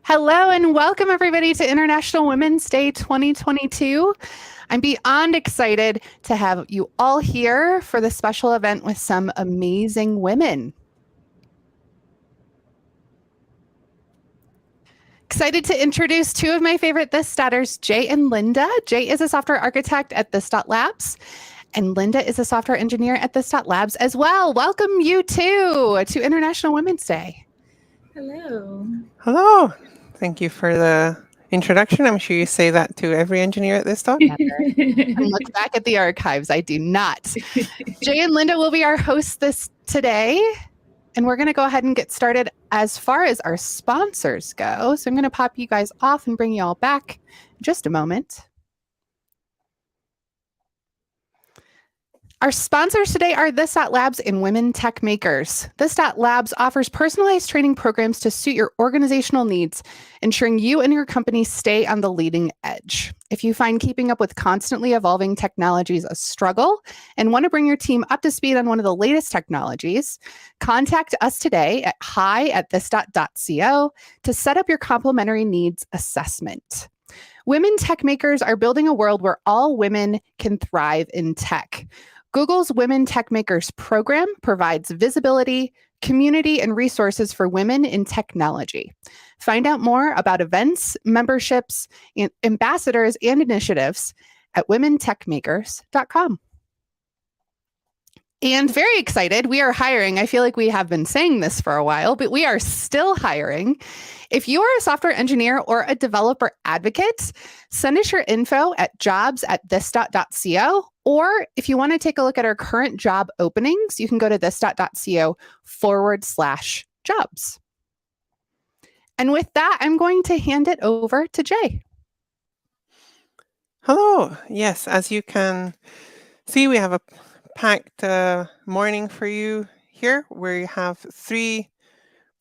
Hello and welcome everybody to International Women's Day 2022. I'm beyond excited to have you all here for this special event with some amazing women. Excited to introduce two of my favorite This.staters, Jay and Linda. Jay is a software architect at This.labs, and Linda is a software engineer at This.labs as well. Welcome you two to International Women's Day. Hello. Hello. Thank you for the introduction. I'm sure you say that to every engineer at this talk. And look back at the archives. I do not. Jay and Linda will be our hosts today. And we're going to go ahead and get started as far as our sponsors go. So I'm going to pop you guys off and bring you all back in just a moment. Our sponsors today are This.labs and Women Techmakers. This.labs offers personalized training programs to suit your organizational needs, ensuring you and your company stay on the leading edge. If you find keeping up with constantly evolving technologies a struggle and want to bring your team up to speed on one of the latest technologies, contact us today at hi@this.co to set up your complimentary needs assessment. Women Techmakers are building a world where all women can thrive in tech. Google's Women Techmakers program provides visibility, community, and resources for women in technology. Find out more about events, memberships, ambassadors, and initiatives at womentechmakers.com. And very excited, we are hiring. I feel like we have been saying this for a while, but we are still hiring. If you are a software engineer or a developer advocate, send us your info at jobs@this.co. Or if you want to take a look at our current job openings, you can go to this.co/jobs. And with that, I'm going to hand it over to Jay. Hello. Yes, as you can see, we have a packed morning for you here. We have 3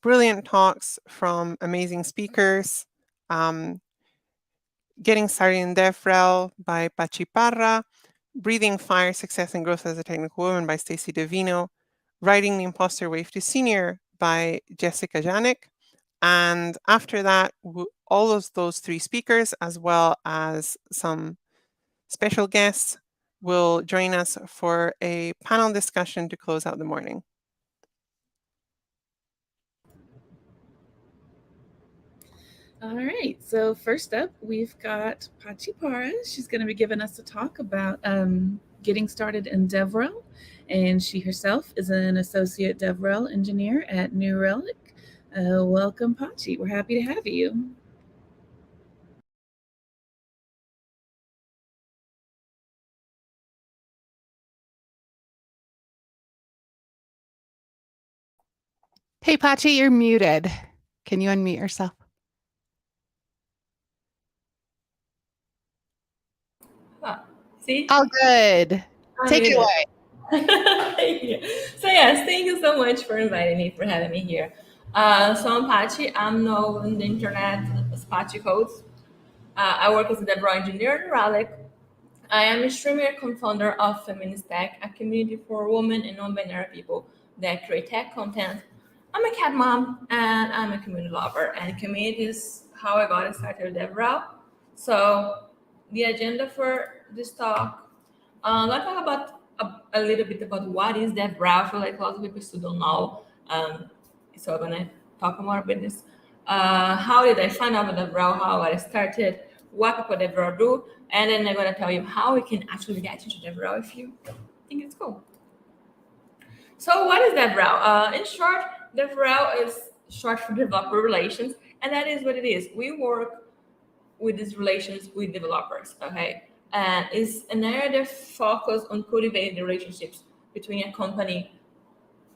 brilliant talks from amazing speakers. Getting Started in DevRel by Pachi Parra, Breathing Fire, Success and Growth as a Technical Woman by Stacy Devino, Writing the Imposter Wave to Senior by Jessica Janiuk. And after that, all of those 3 speakers, as well as some special guests, will join us for a panel discussion to close out the morning. All right, so first up, we've got Pachi Parra. She's going to be giving us a talk about getting started in DevRel, and she herself is an associate DevRel engineer at New Relic. Welcome, Pachi. We're happy to have you. Hey, Pachi, you're muted. Can you unmute yourself? See? All good. Take it away. Thank you. So yes, thank you so much for inviting me, for having me here. So I'm Pachi. I'm known on the internet as Pachi Codes. I work as a DevRel engineer at Relic. I am a streamer and co-founder of Feminist Tech, a community for women and non-binary people that create tech content. I'm a cat mom and I'm a community lover, and community is how I got started with DevRel. So the agenda for this talk, let's talk about a little bit about what is DevRel. For like a lot of people still don't know. So I'm gonna talk more about this. How did I find out about DevRel? How I started? What people DevRel do? And then I'm gonna tell you how we can actually get into DevRel if you think it's cool. So what is DevRel? In short, DevRel is short for developer relations, and that is what it is. We work with these relations with developers, okay? And it's an area that focuses on cultivating the relationships between a company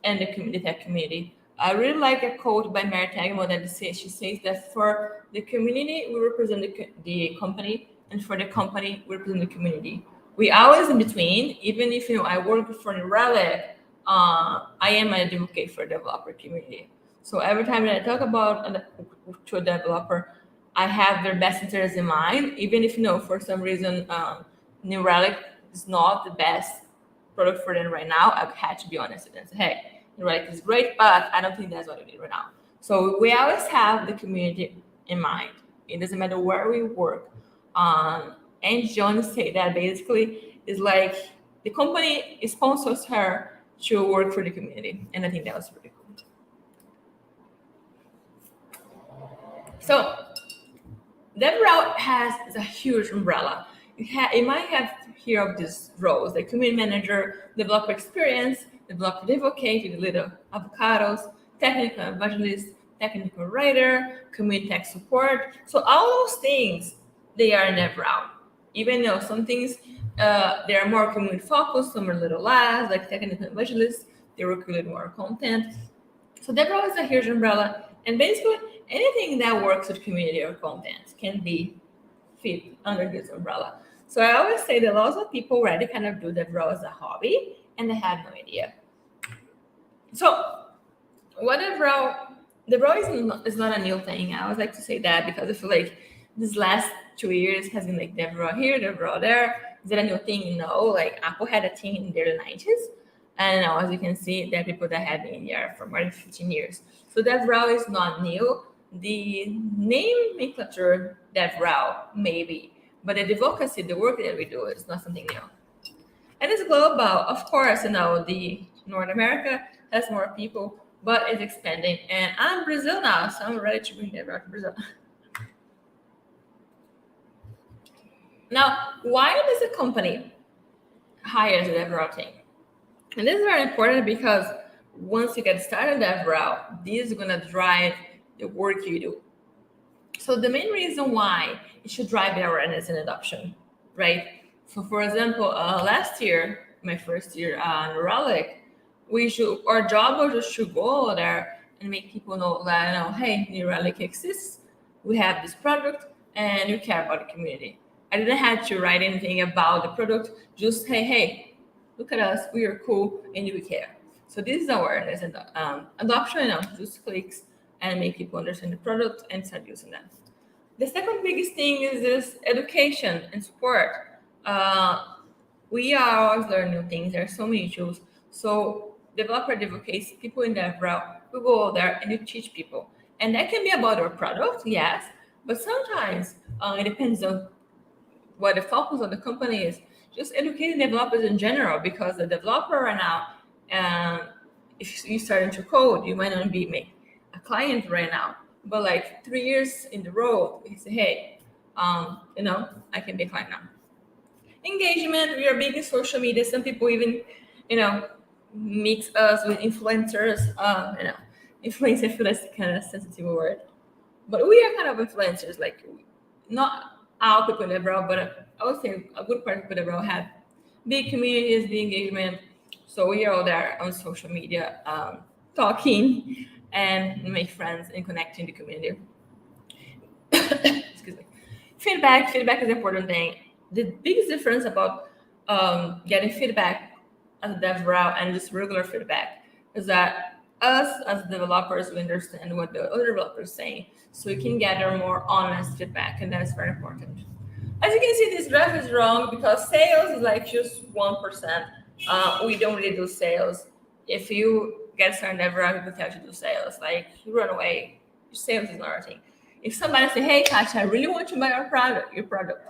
and the tech community. I really like a quote by Mary Tagmo that she says that for the community, we represent the company, and for the company, we represent the community. We always in between, even if I work for New Relic, I am an advocate for the developer community. So every time that I talk about to a developer, I have their best interests in mind, even if for some reason New Relic is not the best product for them right now. I had to be honest with them. Say, hey, New Relic is great, but I don't think that's what we need right now. So we always have the community in mind. It doesn't matter where we work. And John said that basically is like the company sponsors her to work for the community. And I think that was pretty cool. So DevRel has a huge umbrella. You might have heard of these roles, like community manager, developer experience, developer advocate, with little avocados, technical evangelist, technical writer, community tech support. So all those things, they are in DevRel. Even though some things, they are more community focused, some are a little less, like technical evangelists, they work with more content. So DevRel is a huge umbrella, and basically anything that works with community or content can be fit under this umbrella. So I always say that lots of people already kind of do DevRel as a hobby, and they have no idea. So what DevRel is not a new thing. I always like to say that because I feel like this last 2 years has been like DevRel here, DevRel there. Is it a new thing? No, like Apple had a thing in their 90s. And now, as you can see, there are people that have been here for more than 15 years. So DevRel is not new. The nomenclature DevRel, maybe, but the advocacy, the work that we do is not something new. And it's global. Of course, the North America has more people, but it's expanding. And I'm Brazil now, so I'm ready to bring DevRel to Brazil. Now, why does a company hire the DevRel team? And this is very important because once you get started DevRel, this is going to drive the work you do. So the main reason why it should drive awareness and adoption, right? So for example, last year, my first year on Relic, our job was just to go there and make people know that, hey, New Relic exists, we have this product, and you care about the community. I didn't have to write anything about the product, just hey, look at us, we are cool, and we care. So this is awareness and adoption, just clicks and make people understand the product and start using them. The second biggest thing is this education and support. We are always learning new things. There are so many tools. So developer advocates, people in DevRel, we go there and you teach people. And that can be about our product, yes, but sometimes it depends on what the focus of the company is. Just educating developers in general, because the developer right now, if you're starting to code, you might not be a client right now, but like 3 years in the road, you say, hey, I can be a client now. Engagement, we are big in social media. Some people even, mix us with influencers. Influencer, I feel that's kind of a sensitive word, but we are kind of influencers, like not all people in DevRel, but I would say a good part of people in DevRel have big communities, big engagement. So we are all there on social media, talking and make friends and connecting the community. Excuse me. Feedback is an important thing. The biggest difference about getting feedback as a DevRel and just regular feedback is that us as developers, we understand what the other developers are saying, so we can gather more honest feedback, and that's very important. As you can see, this graph is wrong because sales is like just 1%. We don't really do sales. If you get started DevRel, people tell you to do sales. Like, you run away. Sales is not our thing. If somebody say, hey, Pachi, I really want to buy your product,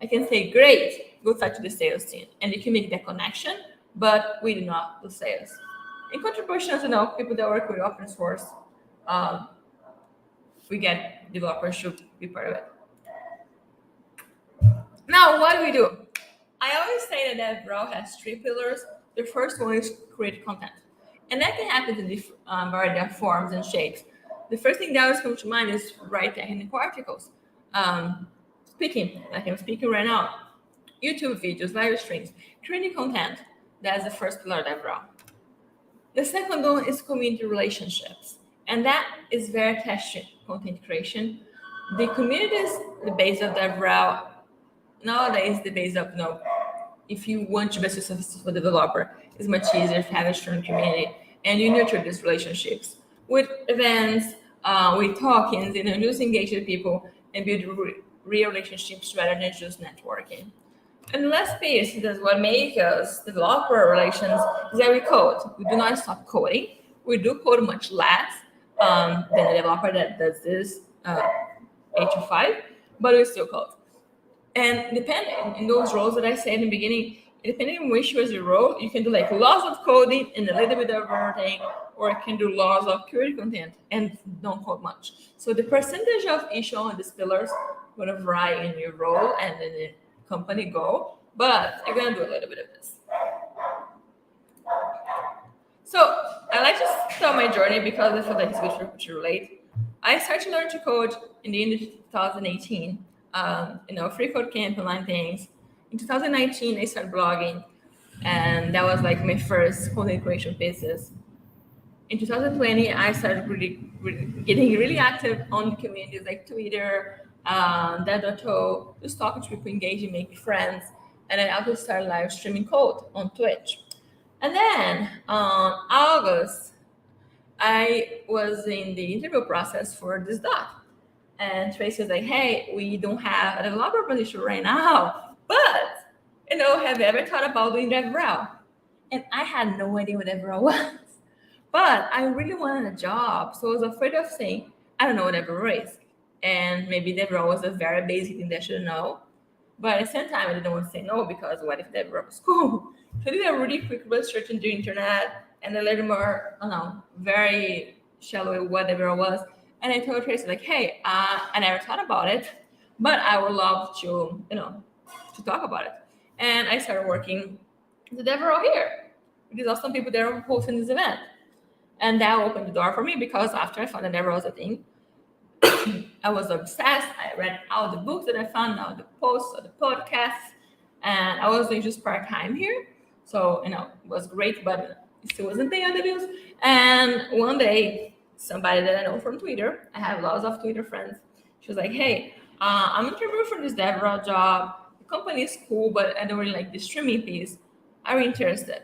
I can say, great, go talk to the sales team. And you can make that connection, but we do not do sales. In contributions, people that work with open source, we get developers to be part of it. Now, what do we do? I always say that DevRel has 3 pillars. The first one is create content. And that can happen in different variety of forms and shapes. The first thing that always comes to mind is write technical articles. Speaking, like I'm speaking right now. YouTube videos, live streams, creating content. That's the first pillar of DevRel. The second one is community relationships. And that is very attached to content creation. The community is the base of DevRel. Nowadays, the base of if you want to be a successful developer, it's much easier to have a strong community, and you nurture these relationships with events, with talkings, just engage with people and build real relationships rather than just networking. And the last piece, that's what makes us developer relations, is that we code. We do not stop coding. We do code much less than a developer that does this 8 to 5, but we still code. And depending in those roles that I said in the beginning, depending on which was your role, you can do like lots of coding and a little bit of everything, or you can do lots of curated content and don't code much. So the percentage of each one of these pillars going to vary in your role and in the company goal, but you're going to do a little bit of this. So I like to tell my journey because I feel like it's good to relate. I started to learn to code in the end of 2018. Free code camp, online things. In 2019, I started blogging, and that was like my first content creation pieces. In 2020, I started getting really active on the communities like Twitter, Dev.to, just talking to people, engaging, making friends, and I also started live streaming code on Twitch. And then on August, I was in the interview process for this doc. And Tracy was like, hey, we don't have a developer position right now, but, have you ever thought about doing DevRel? And I had no idea what DevRel was, but I really wanted a job. So I was afraid of saying, I don't know what DevRel is. And maybe DevRel was a very basic thing that I should know. But at the same time, I didn't want to say no because what if DevRel was cool? So I did a really quick research on the internet and I learned more, very shallow what DevRel was. And I told Tracy, like, hey, I never thought about it, but I would love to, to talk about it. And I started working the DevRel here, because also some people that are hosting this event. And that opened the door for me because after I found that DevRel was a thing, I was obsessed. I read all the books that I found, all the posts, all the podcasts, and I was doing just part-time here. So, it was great, but it still wasn't paying the bills. And one day, somebody that I know from Twitter, I have lots of Twitter friends, she was like, hey, I'm interviewing for this DevRel job. The company is cool, but I don't really like the streaming piece. Are you interested?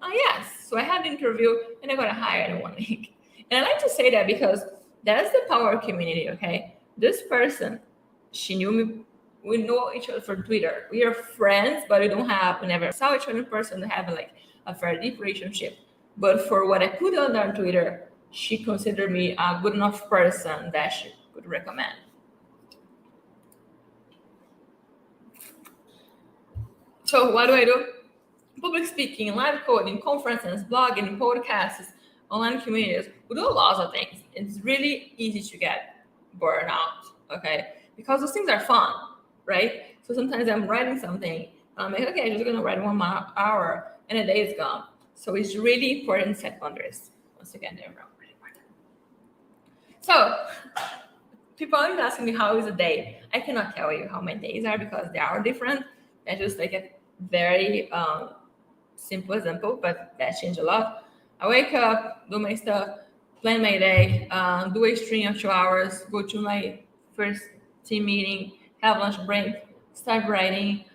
Oh, yes. So I had the interview and I got hired in 1 week. And I like to say that because that's the power of community, okay? This person, she knew me. We know each other from Twitter. We are friends, but we never saw each other in person to have like a very deep relationship. But for what I put on Twitter, she considered me a good enough person that she could recommend. So what do? Public speaking, live coding, conferences, blogging, podcasts, online communities. We do lots of things. It's really easy to get burned out, okay? Because those things are fun, right? So sometimes I'm writing something, and I'm like, okay, I'm just gonna write 1 hour, and a day is gone. So it's really important to set boundaries. Once again, they're really important. So people always asking me how is a day. I cannot tell you how my days are because they are different. I just like a very simple example, but that changed a lot. I wake up, do my stuff, plan my day, do a stream of 2 hours, go to my first team meeting, have lunch break, start writing,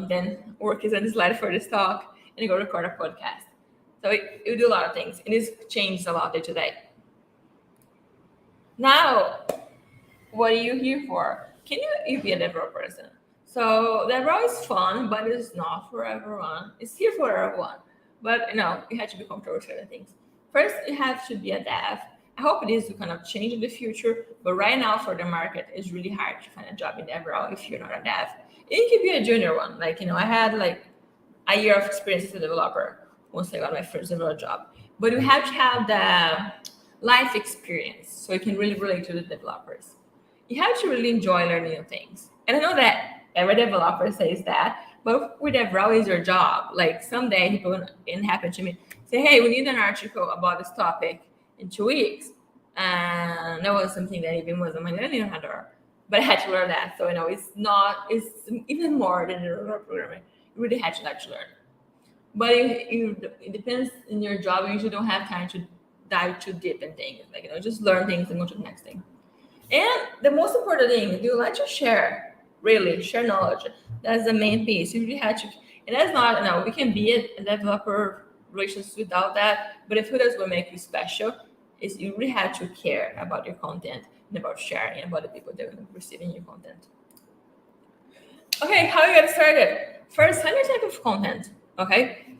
then work is on the slide for this talk, and go record a podcast. So you do a lot of things, and it's changed a lot day to day. Now, what are you here for? Can you be a DevRel person? So DevRel is fun, but it's not for everyone. It's here for everyone. But you have to be comfortable with certain things. First, you have to be a dev. I hope it is to kind of change in the future, but right now for the market, it's really hard to find a job in DevRel if you're not a dev. You can be a junior one. Like, I had like a year of experience as a developer once I got my first DevRel job. But you have to have the life experience so you can really relate to the developers. You have to really enjoy learning new things. And I know that every developer says that, but with DevRel is your job. Like someday people can happen to me, say, hey, we need an article about this topic in 2 weeks. And that was something that even was on my learning radar. But I had to learn that. So it's even more than the regular programming. You really had to like to learn. But it depends in your job. You usually don't have time to dive too deep in things. Like, just learn things and go to the next thing. And the most important thing, do you like to share? Really, share knowledge. That's the main piece. You really have to, and that's not, we can be a developer relations without that, but if that's what makes you special, is you really have to care about your content and about sharing about the people that are receiving your content. Okay, how you get started? First, find your type of content, okay?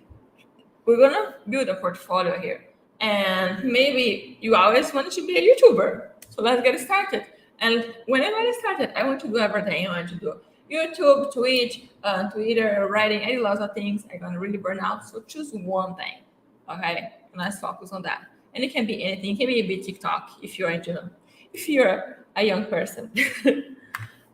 We're gonna build a portfolio here. And maybe you always wanted to be a YouTuber. So let's get started. And whenever I started, I want to do everything. I want to do YouTube, Twitch, Twitter, writing, I do lots of things. I'm gonna really burn out. So choose one thing, okay? And let's focus on that. And it can be anything. It can be a bit TikTok if you're a young person.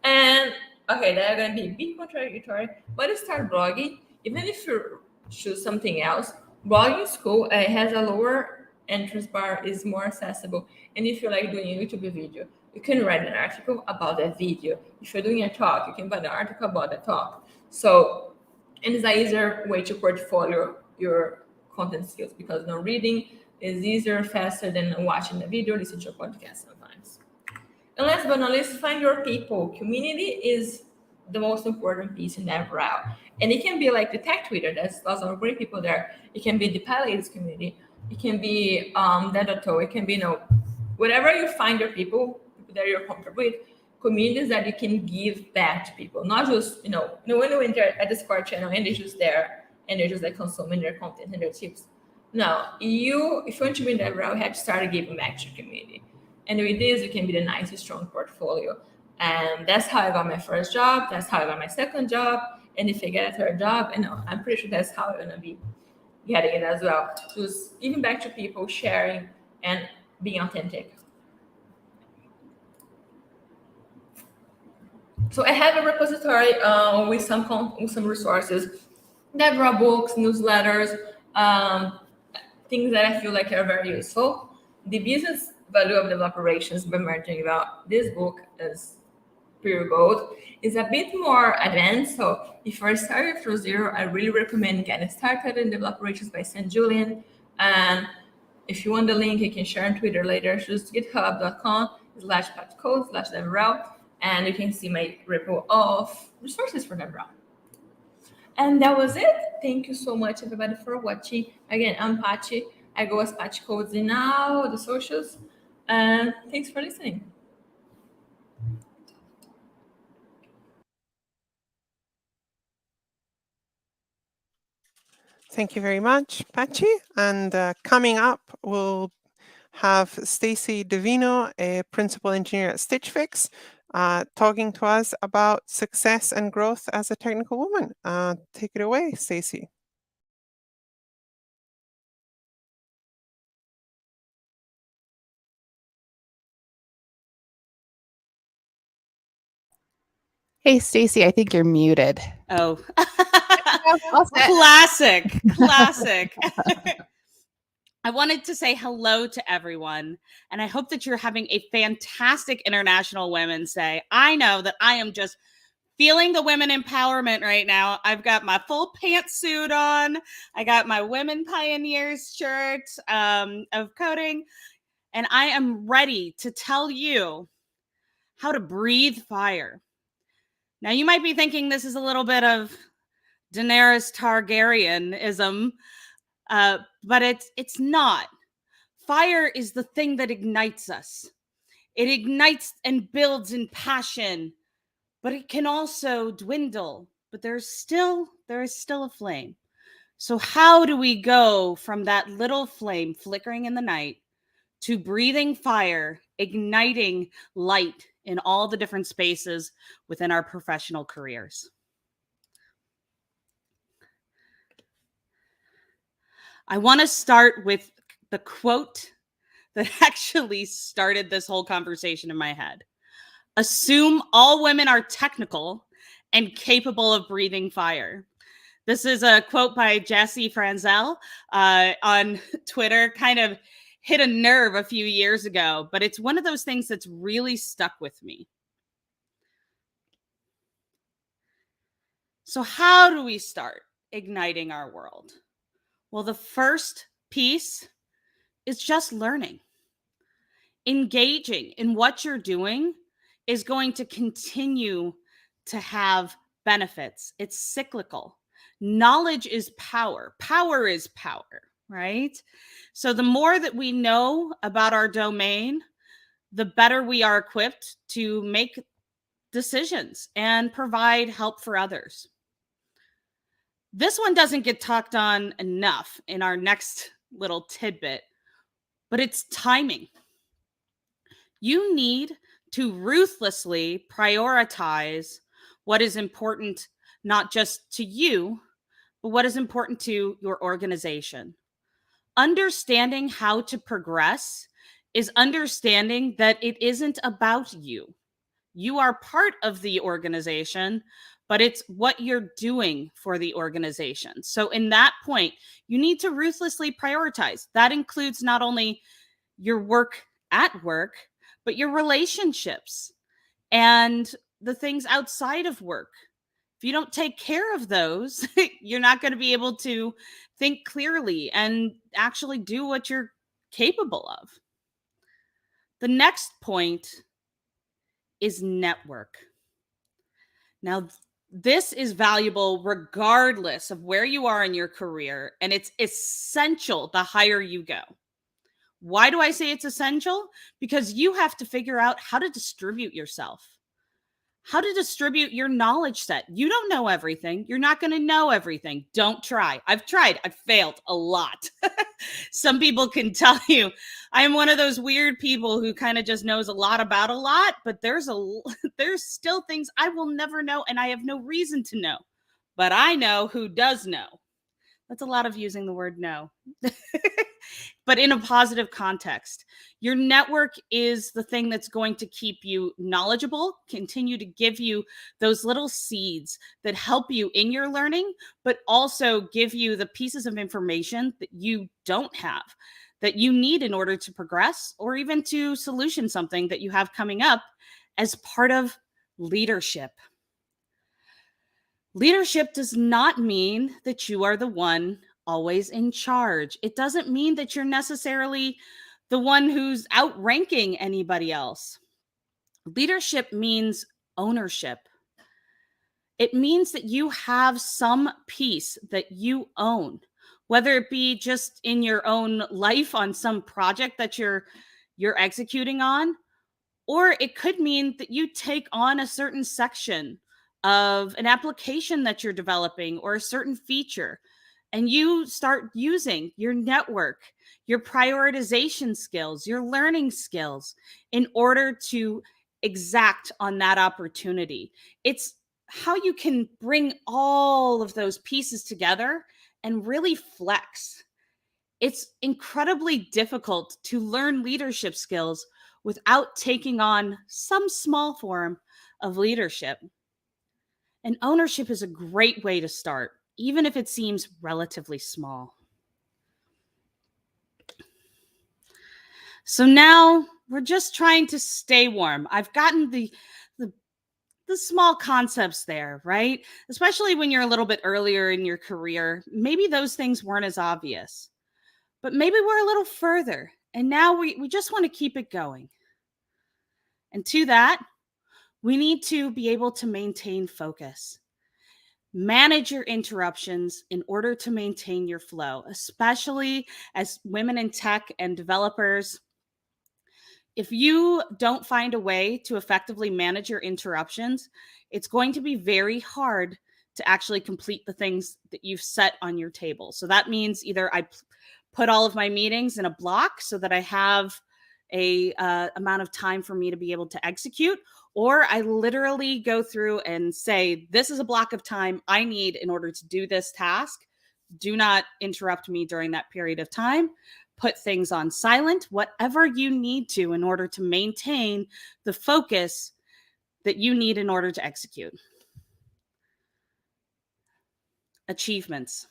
And okay, they're gonna be a bit contradictory, but start blogging. Even if you choose something else, blogging school has a lower entrance bar, is more accessible. And if you like doing a YouTube video, you can write an article about that video. If you're doing a talk, you can write an article about the talk. So, and it's an easier way to portfolio your content skills, because now reading is easier, faster than watching the video, listening to a podcast sometimes. And last but not least, find your people. Community is the most important piece in DevRel. And it can be like the tech Twitter, there's lots of great people there. It can be the pilots community. It can be Dedato. It can be, whatever you find your people that you're comfortable with, communities that you can give back to people. Not just, when you enter at the Discord channel and they're just there and they're just like consuming their content and their tips. No, if you want to be in DevRel, you have to start giving back to your community. And with this, you can be a nice, strong portfolio. And that's how I got my first job. That's how I got my second job. And if I get a third job, I'm pretty sure that's how I'm going to be getting it as well. Just giving back to people, sharing, and being authentic. So I have a repository with some resources, DevRel books, newsletters, things that I feel like are very useful. The business value of developer operations by merging about this book is pure gold. It's a bit more advanced. So if you're starting from zero, I really recommend getting started in developer operations by St. Julian. And if you want the link, you can share on Twitter later. Just github.com/patchcode/DevRel. And you can see my repo of resources for DevRel. And that was it. Thank you so much, everybody, for watching. Again, I'm Pachi. I go as Pachi Codes in now, the socials. And thanks for listening. Thank you very much, Pachi. And coming up, we'll have Stacy Devino, a principal engineer at Stitch Fix, talking to us about success and growth as a technical woman. Take it away, Stacy. Hey, Stacy, I think you're muted. Oh, classic. I wanted to say hello to everyone, and I hope that you're having a fantastic International Women's Day. I know that I am just feeling the women empowerment right now. I've got my full pantsuit on. I got my Women Pioneers shirt of coding, and I am ready to tell you how to breathe fire. Now, you might be thinking this is a little bit of Daenerys Targaryenism, but it's not. Fire is the thing that ignites us. It ignites and builds in passion, but it can also dwindle. But there is still a flame. So how do we go from that little flame flickering in the night to breathing fire, igniting light in all the different spaces within our professional careers? I want to start with the quote that actually started this whole conversation in my head. Assume all women are technical and capable of breathing fire. This is a quote by Jessie Franzel on Twitter, kind of hit a nerve a few years ago, but it's one of those things that's really stuck with me. So how do we start igniting our world? Well, the first piece is just learning. Engaging in what you're doing is going to continue to have benefits. It's cyclical. Knowledge is power. Power is power, right? So the more that we know about our domain, the better we are equipped to make decisions and provide help for others. This one doesn't get talked on enough in our next little tidbit, but it's timing. You need to ruthlessly prioritize what is important, not just to you, but what is important to your organization. Understanding how to progress is understanding that it isn't about you. You are part of the organization, but it's what you're doing for the organization. So in that point, you need to ruthlessly prioritize. That includes not only your work at work, but your relationships and the things outside of work. If you don't take care of those, you're not going to be able to think clearly and actually do what you're capable of. The next point is network. Now, this is valuable regardless of where you are in your career, and it's essential the higher you go. Why do I say it's essential? Because you have to figure out how to distribute yourself, how to distribute your knowledge set. You don't know everything. You're not going to know everything. Don't try. I've tried. I've failed a lot. Some people can tell you I am one of those weird people who kind of just knows a lot about a lot, but there's still things I will never know, and I have no reason to know. But I know who does know. That's a lot of using the word know. But in a positive context. Your network is the thing that's going to keep you knowledgeable, continue to give you those little seeds that help you in your learning, but also give you the pieces of information that you don't have, that you need in order to progress or even to solution something that you have coming up as part of leadership. Leadership does not mean that you are the one always in charge. It doesn't mean that you're necessarily the one who's outranking anybody else. Leadership means ownership. It means that you have some piece that you own, whether it be just in your own life on some project that you're executing on, or it could mean that you take on a certain section of an application that you're developing or a certain feature, and you start using your network, your prioritization skills, your learning skills in order to exact on that opportunity. It's how you can bring all of those pieces together and really flex. It's incredibly difficult to learn leadership skills without taking on some small form of leadership. And ownership is a great way to start, even if it seems relatively small. So now we're just trying to stay warm. I've gotten the small concepts there, right? Especially when you're a little bit earlier in your career, maybe those things weren't as obvious, but maybe we're a little further. And now we just want to keep it going. And to that, we need to be able to maintain focus. Manage your interruptions in order to maintain your flow, especially as women in tech and developers. If you don't find a way to effectively manage your interruptions, it's going to be very hard to actually complete the things that you've set on your table. So that means either I put all of my meetings in a block so that I have a amount of time for me to be able to execute, or I literally go through and say, this is a block of time I need in order to do this task. Do not interrupt me during that period of time. Put things on silent, whatever you need to in order to maintain the focus that you need in order to execute. Achievements.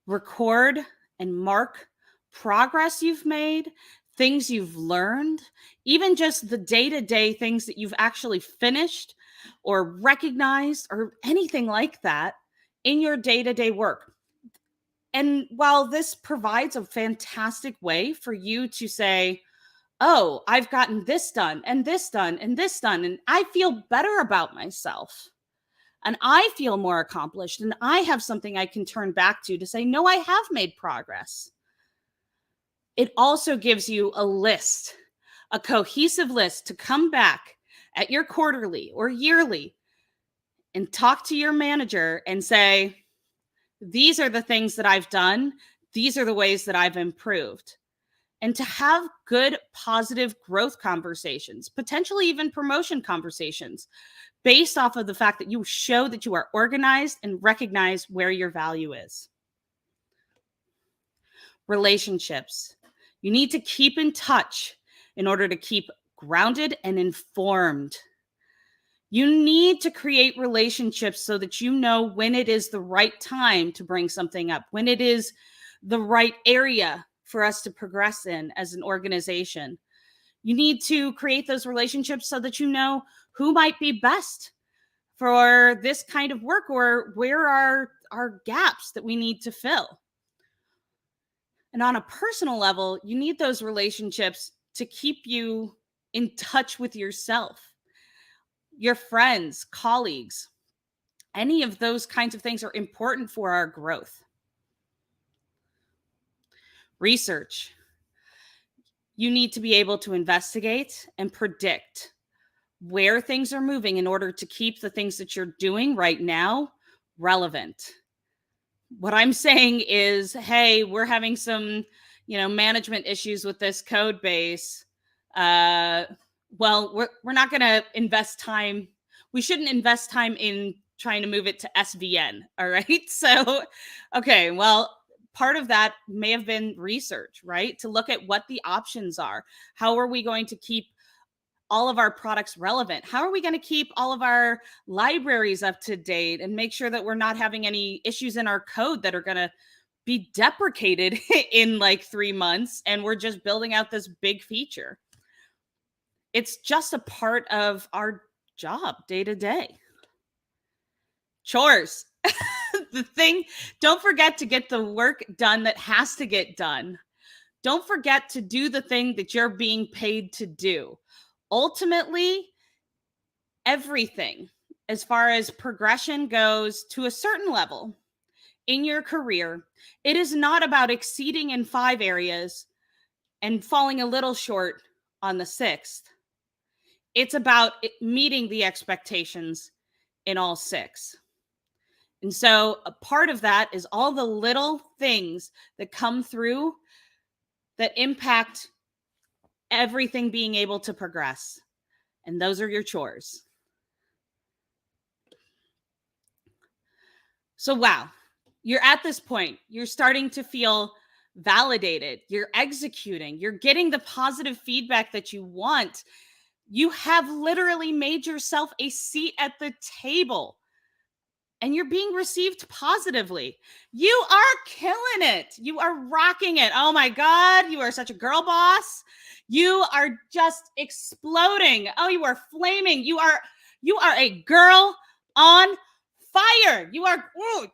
Record and mark progress you've made, things you've learned, even just the day-to-day things that you've actually finished or recognized or anything like that in your day-to-day work. And while this provides a fantastic way for you to say, oh, I've gotten this done and this done and this done, and I feel better about myself, and I feel more accomplished, and I have something I can turn back to say, no, I have made progress. It also gives you a list, a cohesive list to come back at your quarterly or yearly and talk to your manager and say, these are the things that I've done. These are the ways that I've improved. and to have good, positive growth conversations, potentially even promotion conversations, based off of the fact that you show that you are organized and recognize where your value is. Relationships. You need to keep in touch in order to keep grounded and informed. You need to create relationships so that you know when it is the right time to bring something up, when it is the right area for us to progress in as an organization. You need to create those relationships so that you know who might be best for this kind of work, or where are our gaps that we need to fill. And on a personal level, you need those relationships to keep you in touch with yourself, your friends, colleagues. Any of those kinds of things are important for our growth. Research. You need to be able to investigate and predict where things are moving in order to keep the things that you're doing right now relevant. What I'm saying is, hey, we're having some, management issues with this code base. Well, we're not going to invest time. We shouldn't invest time in trying to move it to SVN. All right. So, okay, well, part of that may have been research, right? To look at what the options are. How are we going to keep all of our products relevant? How are we going to keep all of our libraries up to date and make sure that we're not having any issues in our code that are going to be deprecated in like 3 months and we're just building out this big feature? It's just a part of our job day to day. Chores. Don't forget to get the work done that has to get done. Don't forget to do the thing that you're being paid to do. Ultimately, everything as far as progression goes to a certain level in your career, it is not about exceeding in 5 areas and falling a little short on the 6th. It's about meeting the expectations in all 6. And so a part of that is all the little things that come through that impact everything being able to progress. And those are your chores. So, wow, you're at this point. You're starting to feel validated. You're executing. You're getting the positive feedback that you want. You have literally made yourself a seat at the table. And you're being received positively. You are killing it. You are rocking it. Oh my God, you are such a girl boss. You are just exploding. Oh, you are flaming. You are a girl on fire. You are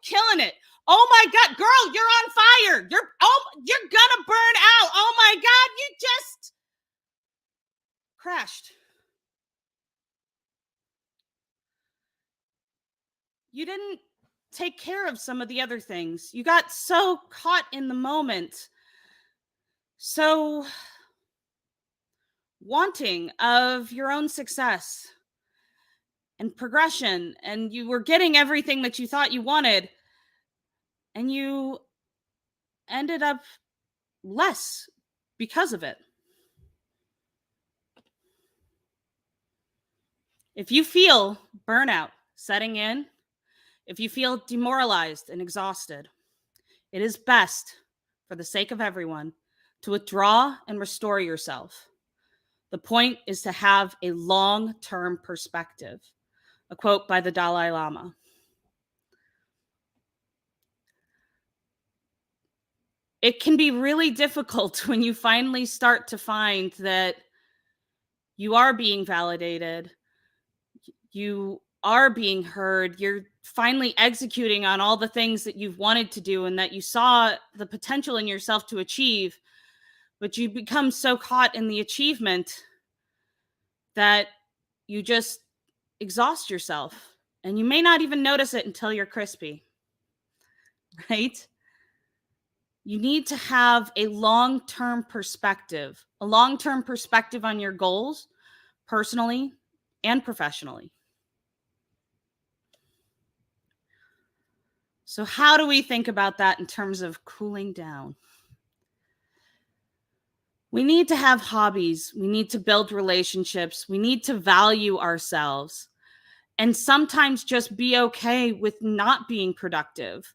killing it. Oh my God, girl, you're on fire. You're gonna burn out. Oh my God, you just crashed. You didn't take care of some of the other things. You got so caught in the moment, so wanting of your own success and progression, and you were getting everything that you thought you wanted, and you ended up less because of it. If you feel burnout setting in, if you feel demoralized and exhausted, it is best, for the sake of everyone, to withdraw and restore yourself. The point is to have a long-term perspective. A quote by the Dalai Lama. It can be really difficult when you finally start to find that you are being validated, you are being heard, you're finally executing on all the things that you've wanted to do and that you saw the potential in yourself to achieve, but you become so caught in the achievement that you just exhaust yourself, and you may not even notice it until you're crispy, right? You need to have a long-term perspective on your goals, personally and professionally. So how do we think about that in terms of cooling down? We need to have hobbies. We need to build relationships. We need to value ourselves. And sometimes just be okay with not being productive,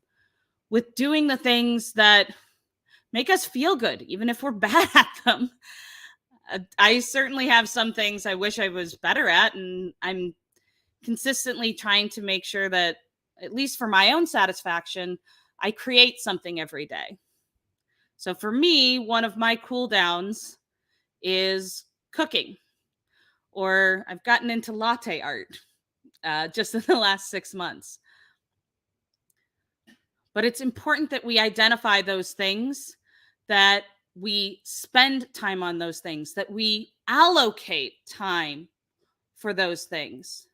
with doing the things that make us feel good, even if we're bad at them. I certainly have some things I wish I was better at, and I'm consistently trying to make sure that, at least for my own satisfaction, I create something every day. So for me, one of my cool downs is cooking, or I've gotten into latte art just in the last 6 months. But it's important that we identify those things, that we spend time on those things, that we allocate time for those things.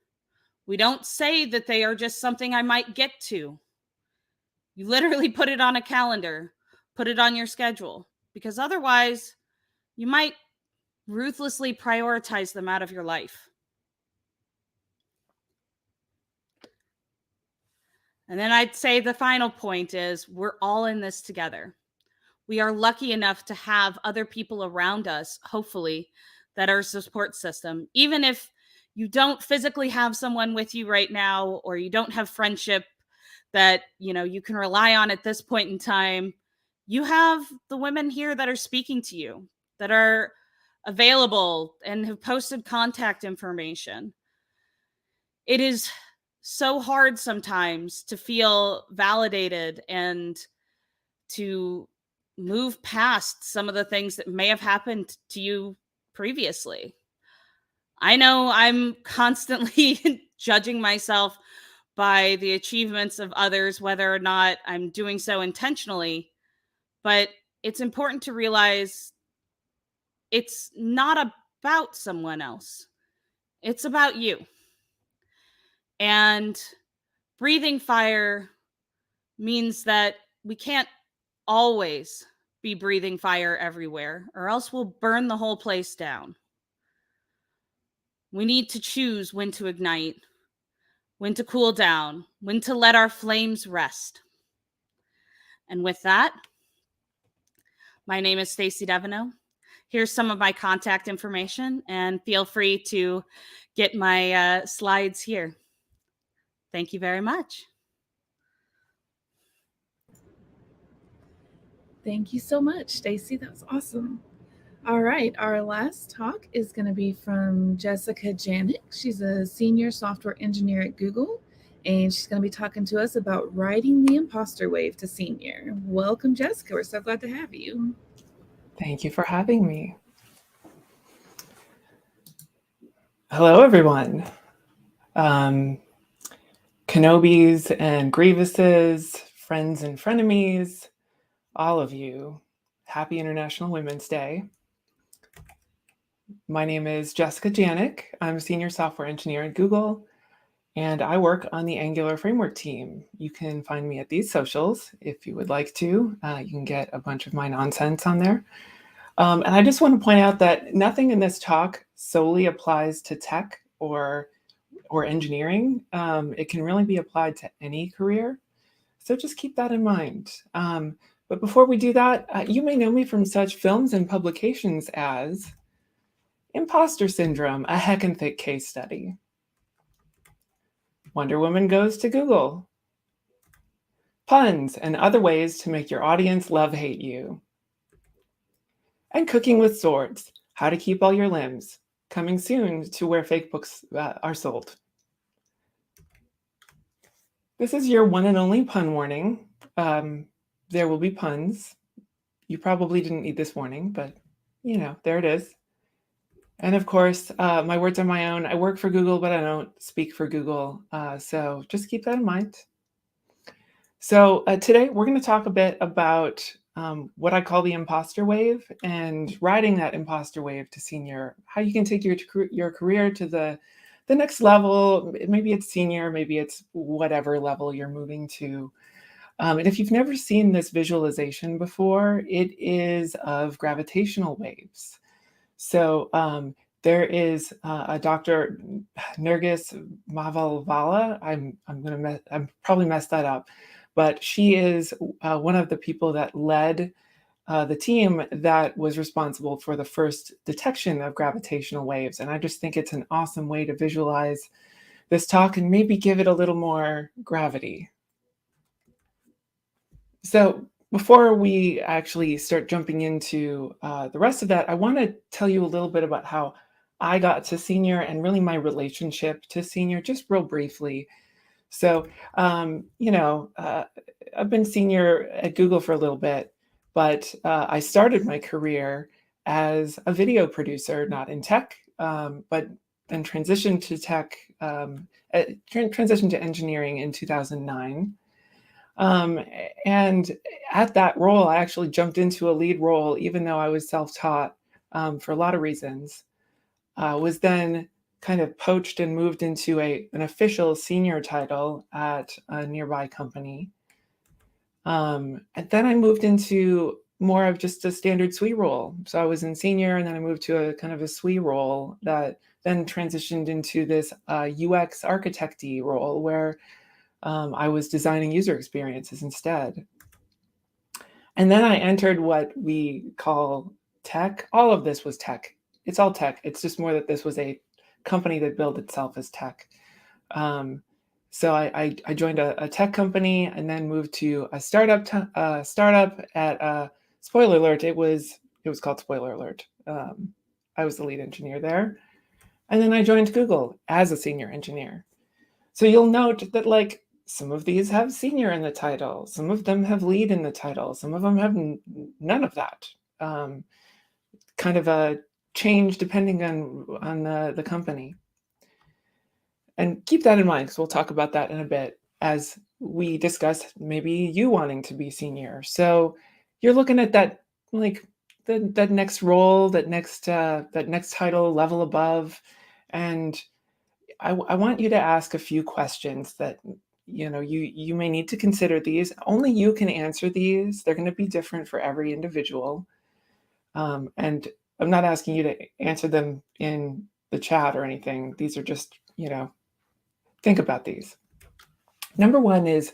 We don't say that they are just something I might get to. You literally put it on a calendar, put it on your schedule, because otherwise you might ruthlessly prioritize them out of your life. And then I'd say the final point is we're all in this together. We are lucky enough to have other people around us, hopefully, that are a support system. Even if you don't physically have someone with you right now, or you don't have friendship that you can rely on at this point in time, you have the women here that are speaking to you, that are available and have posted contact information. It is so hard sometimes to feel validated and to move past some of the things that may have happened to you previously. I know I'm constantly judging myself by the achievements of others, whether or not I'm doing so intentionally, but it's important to realize it's not about someone else. It's about you. And breathing fire means that we can't always be breathing fire everywhere, or else we'll burn the whole place down. We need to choose when to ignite, when to cool down, when to let our flames rest. And with that, my name is Stacy Devino. Here's some of my contact information, and feel free to get my slides here. Thank you very much. Thank you so much, Stacy. That was awesome. All right, our last talk is going to be from Jessica Janiuk. She's a senior software engineer at Google, and she's going to be talking to us about riding the imposter wave to senior. Welcome, Jessica. We're so glad to have you. Thank you for having me. Hello, everyone. Kenobis and Grievuses, friends and frenemies, all of you, happy International Women's Day. My name is Jessica Janiuk. I'm a senior software engineer at Google, and I work on the Angular framework team. You can find me at these socials if you would like to. You can get a bunch of my nonsense on there. And I just want to point out that nothing in this talk solely applies to tech or engineering. It can really be applied to any career. So just keep that in mind. But before we do that, you may know me from such films and publications as Imposter Syndrome, a heckin' thick case study. Wonder Woman Goes to Google. Puns and other ways to make your audience love-hate you. And Cooking with Swords, how to keep all your limbs. Coming soon to where fake books are sold. This is your one and only pun warning. There will be puns. You probably didn't need this warning, but there it is. And of course, my words are my own. I work for Google, but I don't speak for Google. So just keep that in mind. So today we're going to talk a bit about what I call the imposter wave and riding that imposter wave to senior, how you can take your career to the next level. Maybe it's senior, maybe it's whatever level you're moving to. And if you've never seen this visualization before, it is of gravitational waves. So there is a Dr. Nergis Mavalvala. I'm probably messed that up, but she is one of the people that led the team that was responsible for the first detection of gravitational waves. And I just think it's an awesome way to visualize this talk and maybe give it a little more gravity. So before we actually start jumping into the rest of that, I want to tell you a little bit about how I got to senior and really my relationship to senior, just real briefly. So, I've been senior at Google for a little bit, but I started my career as a video producer, not in tech, but then transitioned to tech, transitioned to engineering in 2009. And at that role, I actually jumped into a lead role, even though I was self-taught for a lot of reasons. Was then kind of poached and moved into an official senior title at a nearby company. And then I moved into more of just a standard SWE role. So I was in senior, and then I moved to a kind of a SWE role that then transitioned into this UX architect-y role where I was designing user experiences instead. And then I entered what we call tech. All of this was tech. It's all tech. It's just more that this was a company that billed itself as tech. So I joined a tech company and then moved to a startup at spoiler alert. It was called Spoiler Alert. I was the lead engineer there. And then I joined Google as a senior engineer. So you'll note that like some of these have senior in the title, some of them have lead in the title, some of them have none of that. Kind of a change depending on the company. And keep that in mind, because we'll talk about that in a bit as we discuss maybe you wanting to be senior. So you're looking at that, like that next role, that next title level above. And I want you to ask a few questions that, you may need to consider these. Only you can answer these. They're going to be different for every individual. And I'm not asking you to answer them in the chat or anything. These are just, think about these. Number one is,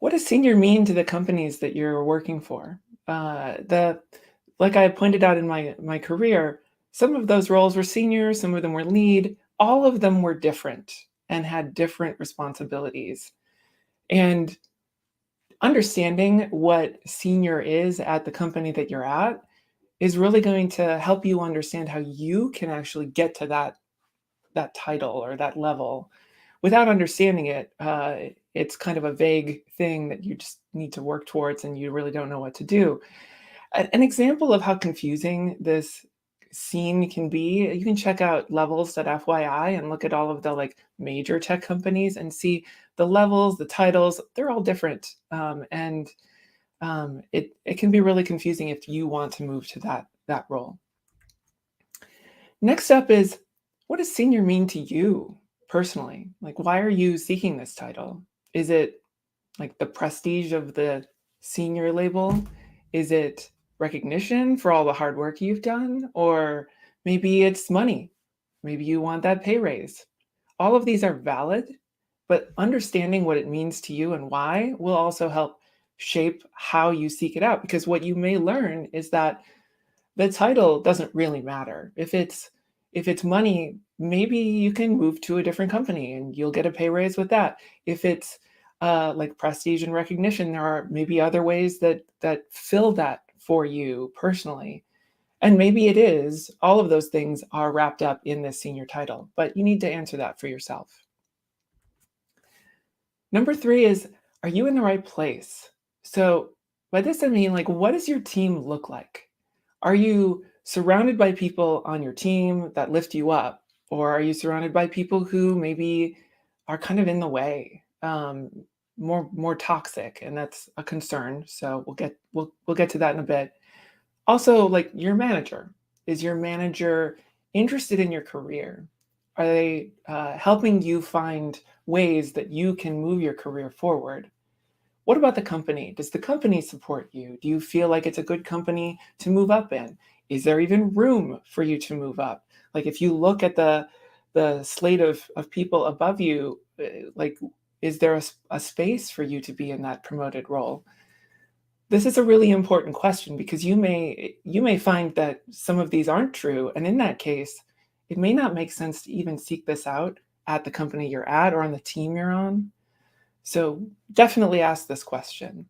what does senior mean to the companies that you're working for? Like I pointed out in my career, some of those roles were senior, some of them were lead. All of them were different and had different responsibilities. And understanding what senior is at the company that you're at is really going to help you understand how you can actually get to that title or that level. Without understanding it, it's kind of a vague thing that you just need to work towards and you really don't know what to do. An example of how confusing this scene can be, you can check out levels.fyi and look at all of the major tech companies and see the levels, the titles, they're all different. And it can be really confusing if you want to move to that role. Next up is, what does senior mean to you personally? Why are you seeking this title? Is it the prestige of the senior label? Is it recognition for all the hard work you've done? Or maybe it's money. Maybe you want that pay raise. All of these are valid, but understanding what it means to you and why will also help shape how you seek it out. Because what you may learn is that the title doesn't really matter. If it's money, maybe you can move to a different company and you'll get a pay raise with that. If it's prestige and recognition, there are maybe other ways that fill that for you personally. And maybe it is, all of those things are wrapped up in this senior title, but you need to answer that for yourself. Number 3 is, are you in the right place? So by this, I mean, what does your team look like? Are you surrounded by people on your team that lift you up? Or are you surrounded by people who maybe are kind of in the way, more toxic, and that's a concern. So we'll get to that in a bit. Also, your manager. Is your manager interested in your career? Are they helping you find ways that you can move your career forward? What about the company? Does the company support you? Do you feel like it's a good company to move up in? Is there even room for you to move up? If you look at the slate of people above you, is there a space for you to be in that promoted role? this is a really important question, because you may find that some of these aren't true. And in that case, it may not make sense to even seek this out at the company you're at or on the team you're on. So definitely ask this question.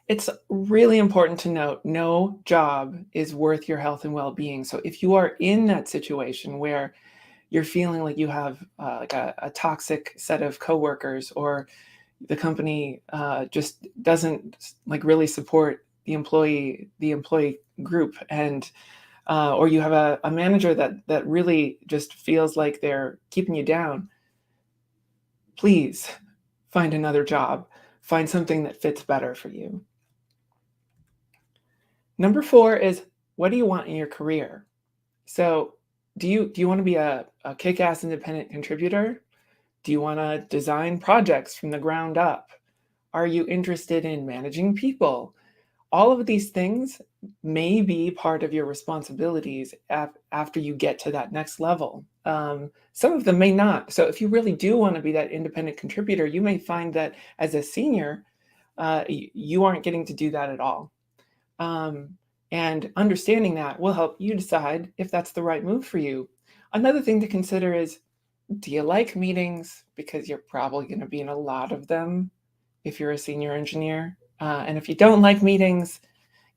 It's really important to note, no job is worth your health and well-being. So if you are in that situation where you're feeling like you have like a toxic set of coworkers, or the company just doesn't like really support the employee group, and or you have a manager that really just feels like they're keeping you down, please find another job. Find something that fits better for you. Number 4 is, what do you want in your career? So do you want to be a kick-ass independent contributor? Do you want to design projects from the ground up? Are you interested in managing people? All of these things may be part of your responsibilities after you get to that next level. Some of them may not. So if you really do want to be that independent contributor, you may find that as a senior, you aren't getting to do that at all. And understanding that will help you decide if that's the right move for you. Another thing to consider is, do you like meetings? Because you're probably going to be in a lot of them if you're a senior engineer. And if you don't like meetings,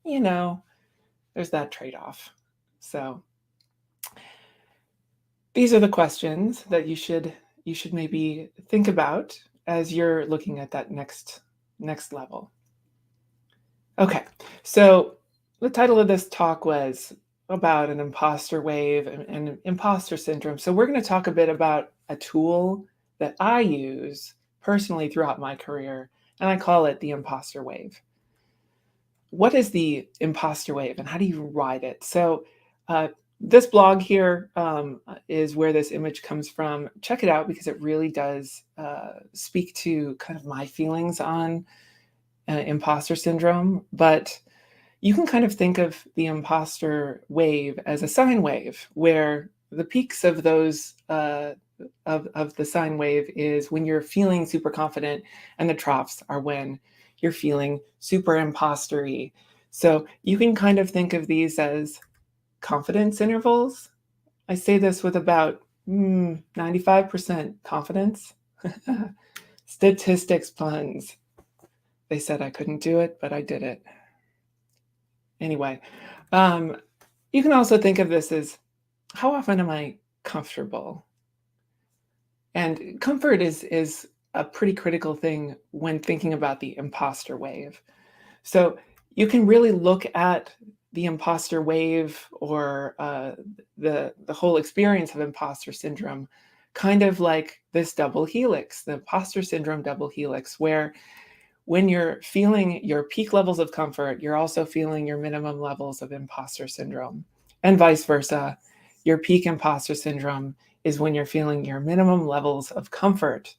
there's that trade-off. So these are the questions that you should maybe think about as you're looking at that next level. Okay, so the title of this talk was about an imposter wave and imposter syndrome. So we're going to talk a bit about a tool that I use personally throughout my career, and I call it the imposter wave. What is the imposter wave, and how do you ride it? So this blog here is where this image comes from. Check it out, because it really does speak to kind of my feelings on imposter syndrome. But you can kind of think of the imposter wave as a sine wave, where the peaks of those of the sine wave is when you're feeling super confident, and the troughs are when you're feeling super imposter-y. So you can kind of think of these as confidence intervals. I say this with about 95% confidence. Statistics puns. They said I couldn't do it, but I did it. Anyway, you can also think of this as, how often am I comfortable? And comfort is a pretty critical thing when thinking about the imposter wave. So you can really look at the imposter wave, or the whole experience of imposter syndrome, kind of like this double helix, the imposter syndrome double helix, where when you're feeling your peak levels of comfort, you're also feeling your minimum levels of imposter syndrome, and vice versa. Your peak imposter syndrome is when you're feeling your minimum levels of comfort.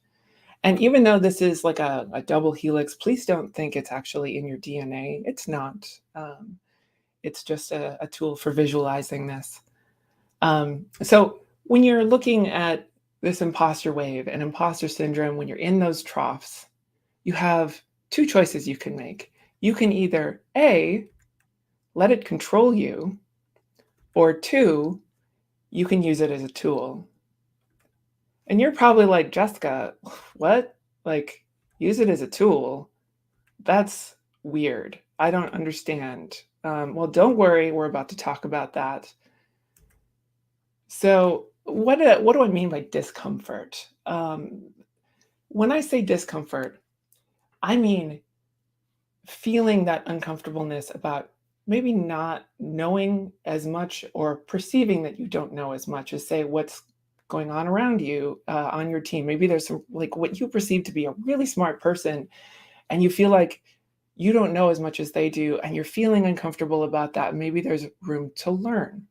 And even though this is like a double helix, please don't think it's actually in your DNA. It's not. It's just a tool for visualizing this. So when you're looking at this imposter wave and imposter syndrome, when you're in those troughs, you have 2 choices you can make. You can either A, let it control you, or 2, you can use it as a tool. And you're probably like, Jessica, what? Like, use it as a tool? That's weird. I don't understand. Well, don't worry, we're about to talk about that. So what do I mean by discomfort? When I say discomfort, I mean feeling that uncomfortableness about maybe not knowing as much, or perceiving that you don't know as much as, say, what's going on around you on your team. Maybe there's some, like, what you perceive to be a really smart person, and you feel like you don't know as much as they do, and you're feeling uncomfortable about that. Maybe there's room to learn.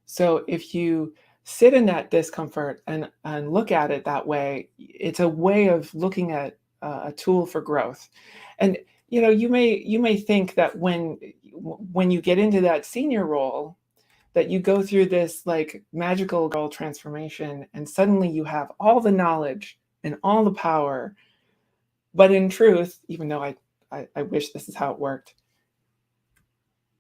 So if you sit in that discomfort and look at it that way, it's a way of looking at a tool for growth. And you may think that when you get into that senior role, that you go through this like magical role transformation, and suddenly you have all the knowledge and all the power. But in truth, even though I wish this is how it worked.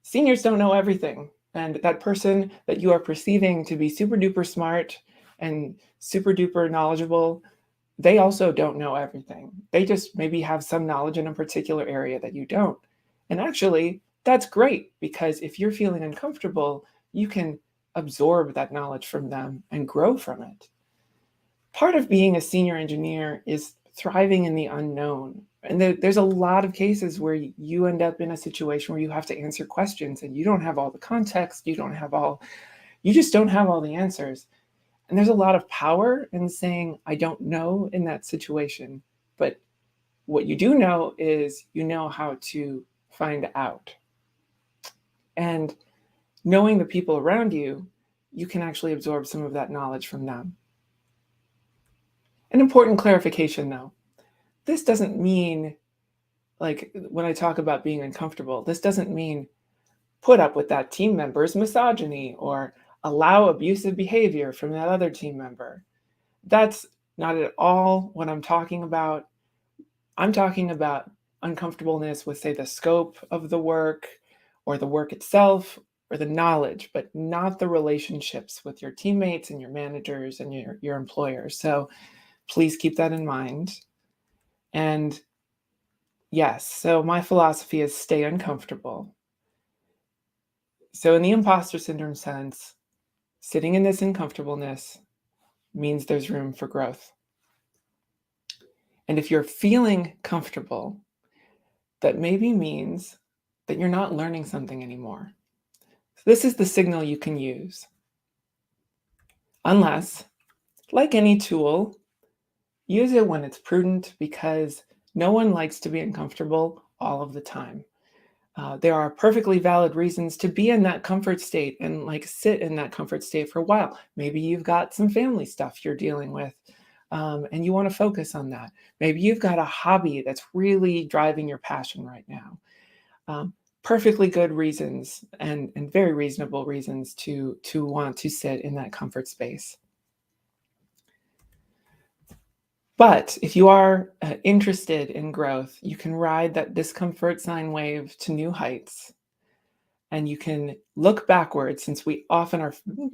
Seniors don't know everything. And that person that you are perceiving to be super duper smart and super duper knowledgeable, they also don't know everything. They just maybe have some knowledge in a particular area that you don't. And actually, that's great, because if you're feeling uncomfortable, you can absorb that knowledge from them and grow from it. Part of being a senior engineer is thriving in the unknown. And there's a lot of cases where you end up in a situation where you have to answer questions and you don't have all the context, you just don't have all the answers. And there's a lot of power in saying, I don't know in that situation. But what you do know is you know how to find out. And knowing the people around you, you can actually absorb some of that knowledge from them. An important clarification, though. This doesn't mean, like when I talk about being uncomfortable, this doesn't mean put up with that team member's misogyny or allow abusive behavior from that other team member. That's not at all what I'm talking about. I'm talking about uncomfortableness with, say, the scope of the work or the work itself or the knowledge, but not the relationships with your teammates and your managers and your employers. So please keep that in mind. And yes, so my philosophy is stay uncomfortable. So in the imposter syndrome sense, sitting in this uncomfortableness means there's room for growth. And if you're feeling comfortable, that maybe means that you're not learning something anymore. So this is the signal you can use. Unless, like any tool, use it when it's prudent, because no one likes to be uncomfortable all of the time. There are perfectly valid reasons to be in that comfort state and sit in that comfort state for a while. Maybe you've got some family stuff you're dealing with and you want to focus on that. Maybe you've got a hobby that's really driving your passion right now. Perfectly good reasons and very reasonable reasons to want to sit in that comfort space. But if you are interested in growth, you can ride that discomfort sine wave to new heights. And you can look backwards, since we often are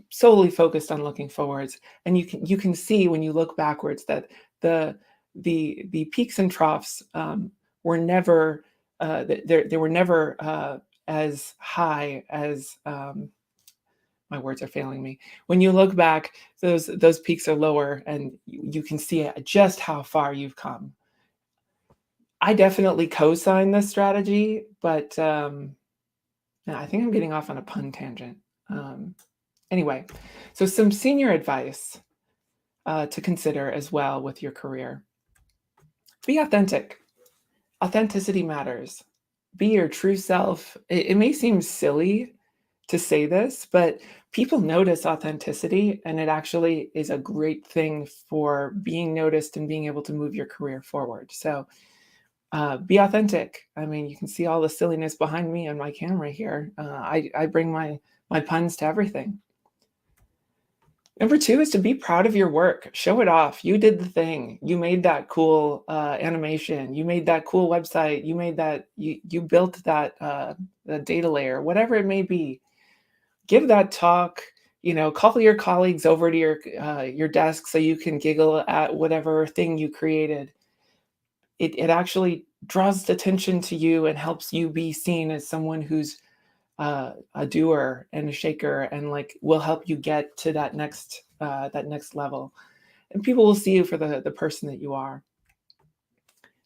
solely focused on looking forwards. And you can see when you look backwards that the peaks and troughs were never they were never as high as my words are failing me. When you look back, those peaks are lower, and you can see just how far you've come. I definitely co-sign this strategy, but I think I'm getting off on a pun tangent. Anyway, so some senior advice to consider as well with your career. Be authentic. Authenticity matters. Be your true self. It may seem silly to say this, but people notice authenticity, and it actually is a great thing for being noticed and being able to move your career forward. So be authentic. I mean, you can see all the silliness behind me on my camera here. I bring my puns to everything. Number 2 is to be proud of your work. Show it off. You did the thing. You made that cool animation. You made that cool website. You made that. You built that the data layer, whatever it may be. Give that talk. Call your colleagues over to your desk so you can giggle at whatever thing you created. It actually draws attention to you and helps you be seen as someone who's a doer and a shaker, and will help you get to that next level. And people will see you for the person that you are.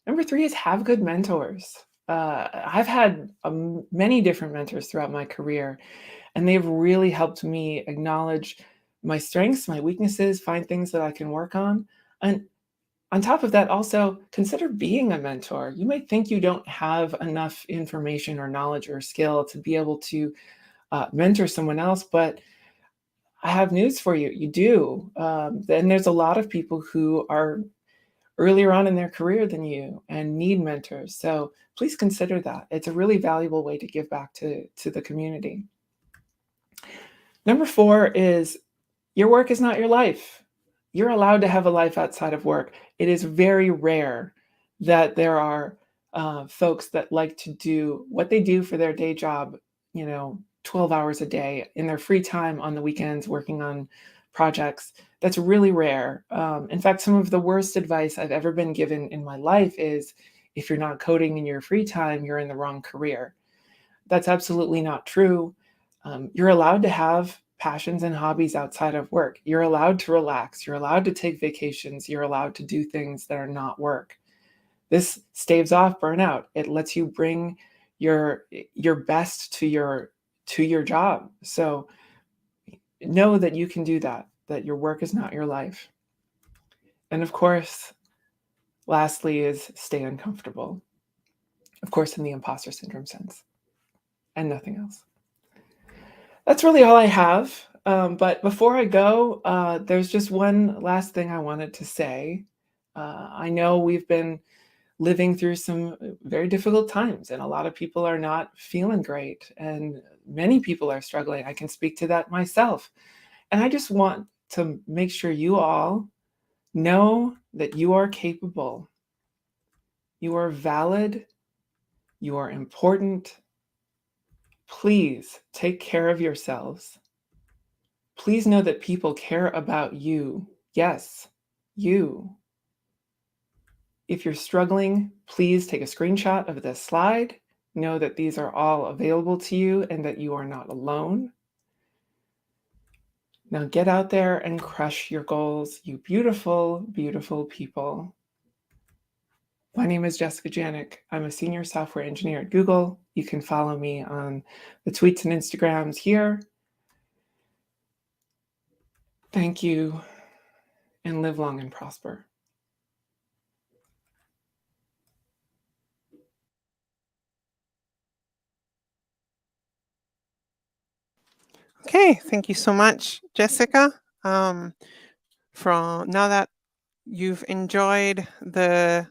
Number 3 is have good mentors. I've had many different mentors throughout my career, and they've really helped me acknowledge my strengths, my weaknesses, find things that I can work on. And on top of that, also consider being a mentor. You might think you don't have enough information or knowledge or skill to be able to mentor someone else, but I have news for you. You do. And there's a lot of people who are earlier on in their career than you and need mentors. So please consider that. It's a really valuable way to give back to the community. Number 4 is your work is not your life. You're allowed to have a life outside of work. It is very rare that there are folks that like to do what they do for their day job, 12 hours a day in their free time on the weekends working on projects. That's really rare. In fact, some of the worst advice I've ever been given in my life is, if you're not coding in your free time, you're in the wrong career. That's absolutely not true. You're allowed to have passions and hobbies outside of work. You're allowed to relax. You're allowed to take vacations. You're allowed to do things that are not work. This staves off burnout. It lets you bring your best to your job. So know that you can do that your work is not your life. And of course, lastly is stay uncomfortable. Of course, in the imposter syndrome sense, and nothing else. That's really all I have. But before I go, there's just one last thing I wanted to say. I know we've been living through some very difficult times, and a lot of people are not feeling great, and many people are struggling. I can speak to that myself. And I just want to make sure you all know that you are capable. You are valid. You are important. Please take care of yourselves. Please know that people care about you. Yes, you. If you're struggling, please take a screenshot of this slide. Know that these are all available to you and that you are not alone. Now get out there and crush your goals, you beautiful, beautiful people. My name is Jessica Janiuk. I'm a senior software engineer at Google. You can follow me on the tweets and Instagrams here. Thank you, and live long and prosper. Okay, thank you so much, Jessica. From now that you've enjoyed the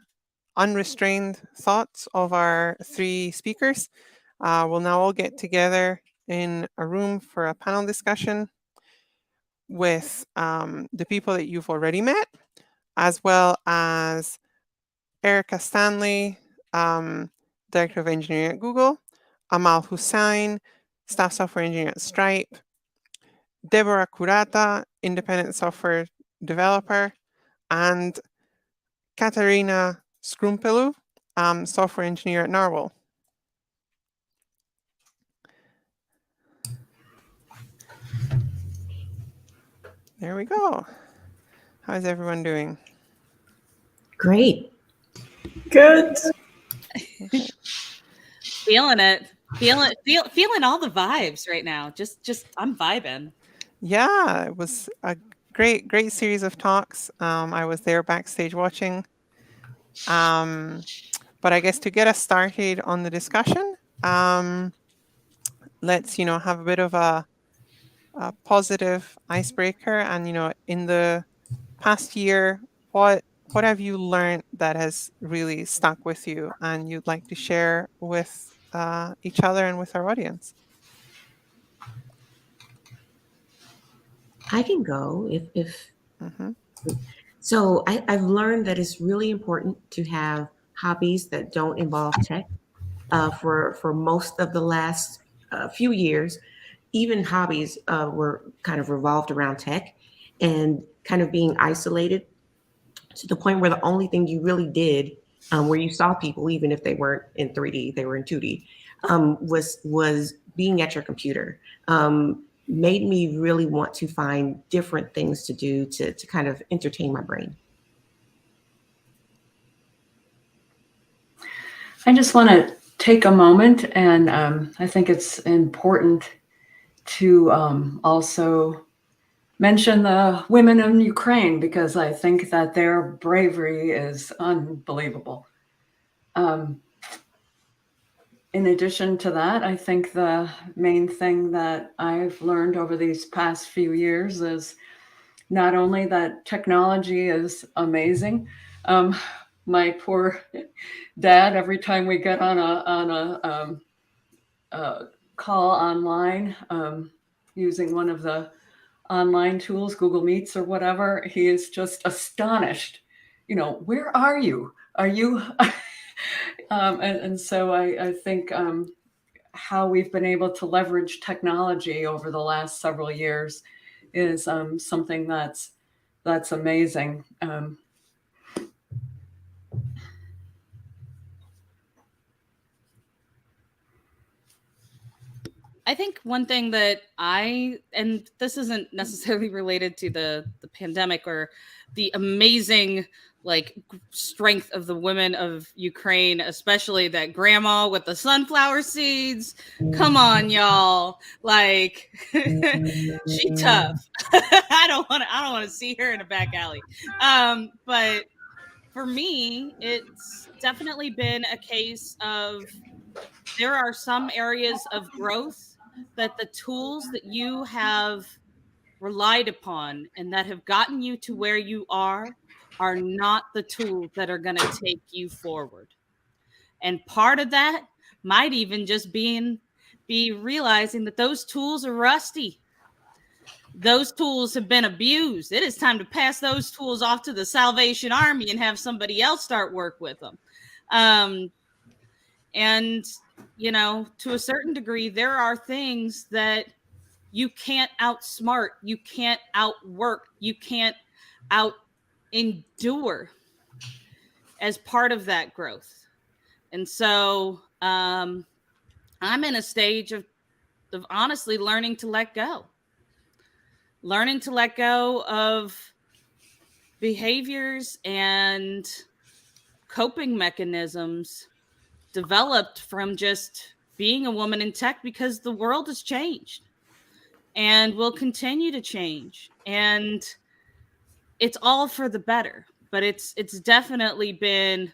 unrestrained thoughts of our three speakers, we'll now all get together in a room for a panel discussion with the people that you've already met, as well as Erica Stanley, Director of Engineering at Google, Amal Hussein, Staff Software Engineer at Stripe, Deborah Kurata, Independent Software Developer, and Katarina Skrumpelu, Software Engineer at Narwhal. There we go. How's everyone doing? Great. Good. Feeling it. Feeling all the vibes right now. Just I'm vibing. Yeah, it was a great series of talks. I was there backstage watching. But I guess to get us started on the discussion, let's have a bit of a positive icebreaker. And in the past year, what have you learned that has really stuck with you and you'd like to share with each other and with our audience? I can go if. Mm-hmm. So I've learned that it's really important to have hobbies that don't involve tech. For most of the last few years, even hobbies were kind of revolved around tech and kind of being isolated to the point where the only thing you really did, where you saw people, even if they weren't in 3D, they were in 2D, was being at your computer. Made me really want to find different things to do to kind of entertain my brain. I just want to take a moment, and I think it's important to also mention the women in Ukraine, because I think that their bravery is unbelievable. In addition to that, I think the main thing that I've learned over these past few years is not only that technology is amazing. My poor dad, every time we get on a call online using one of the online tools, Google Meets or whatever, he is just astonished. Where are you? Are you? And so I think how we've been able to leverage technology over the last several years is something that's amazing. I think one thing that and this isn't necessarily related to the pandemic or the amazing strength of the women of Ukraine, especially that grandma with the sunflower seeds. Come on, y'all. Like she tough. I don't want to see her in a back alley. But for me, it's definitely been a case of there are some areas of growth that the tools that you have relied upon and that have gotten you to where you are not the tools that are going to take you forward. And part of that might even just be realizing that those tools are rusty. Those tools have been abused. It is time to pass those tools off to the Salvation Army and have somebody else start work with them. And, to a certain degree, there are things that you can't outsmart, you can't outwork, you can't out-endure as part of that growth. And so I'm in a stage of honestly learning to let go of behaviors and coping mechanisms developed from just being a woman in tech, because the world has changed and will continue to change, and it's all for the better. But it's definitely been,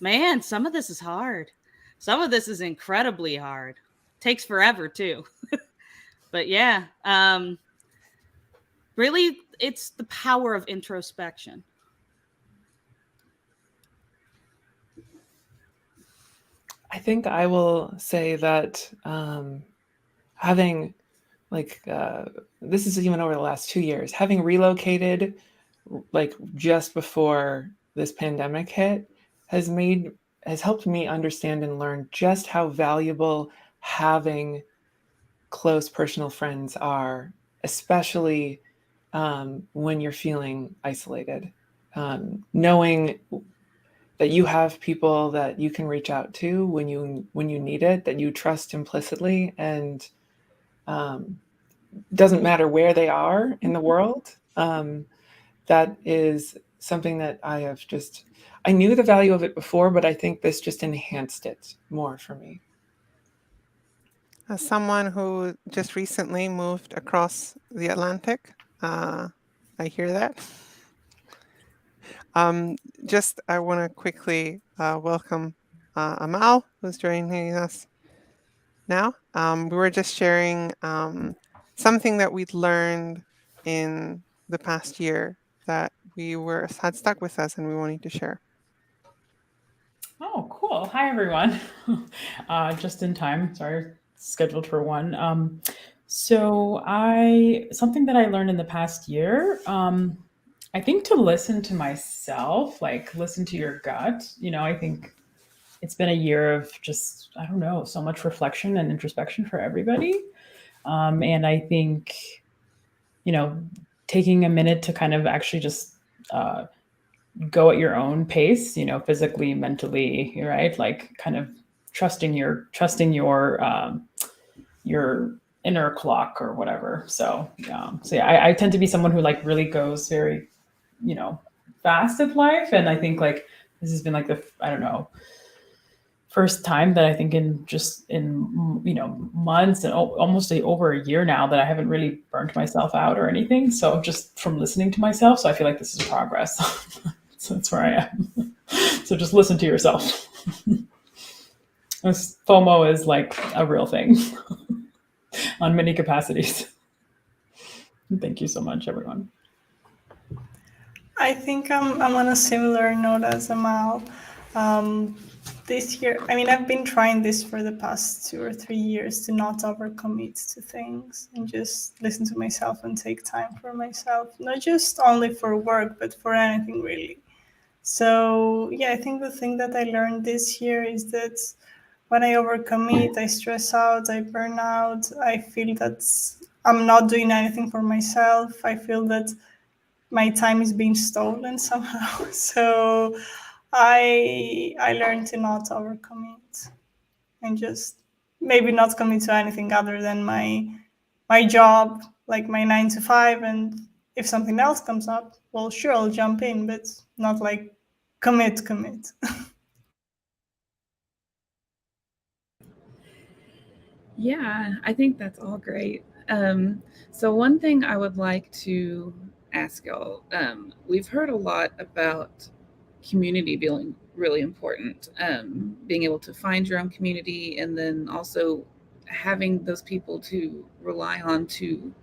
man, some of this is hard. Some of this is incredibly hard. Takes forever too. But yeah, really, it's the power of introspection. I think I will say that having this is even over the last 2 years, having relocated just before this pandemic hit has helped me understand and learn just how valuable having close personal friends are, especially when you're feeling isolated. Knowing that you have people that you can reach out to when you need it, that you trust implicitly, and doesn't matter where they are in the world. That is something that I knew the value of it before, but I think this just enhanced it more for me. As someone who just recently moved across the Atlantic, I hear that. I want to quickly welcome Amal, who's joining us now. We were just sharing something that we'd learned in the past year that had stuck with us and we wanted to share. Oh, cool. Hi, everyone. Just in time. Sorry, scheduled for 1. So something that I learned in the past year, I think to listen to myself, listen to your gut. I think it's been a year of just, I don't know, so much reflection and introspection for everybody. And I think, taking a minute to kind of actually just go at your own pace, physically, mentally, right? Kind of trusting your inner clock or whatever. So yeah, I tend to be someone who really goes very, fast at life. And I think this has been the, I don't know, first time that I think in months and almost over a year now that I haven't really burnt myself out or anything. So just from listening to myself. So I feel like this is progress. So that's where I am. So just listen to yourself. FOMO is a real thing on many capacities. Thank you so much, everyone. I think I'm on a similar note as Amal. This year, I've been trying this for the past 2 or 3 years to not overcommit to things and just listen to myself and take time for myself, not just only for work, but for anything really. So yeah, I think the thing that I learned this year is that when I overcommit, I stress out, I burn out, I feel that I'm not doing anything for myself. I feel that my time is being stolen somehow. So I learned to not overcommit and just maybe not commit to anything other than my job, like my 9 to 5. And if something else comes up, well, sure, I'll jump in, but not like commit. Yeah, I think that's all great. So one thing I would like to ask y'all, we've heard a lot about community being really important, being able to find your own community, and then also having those people to rely on to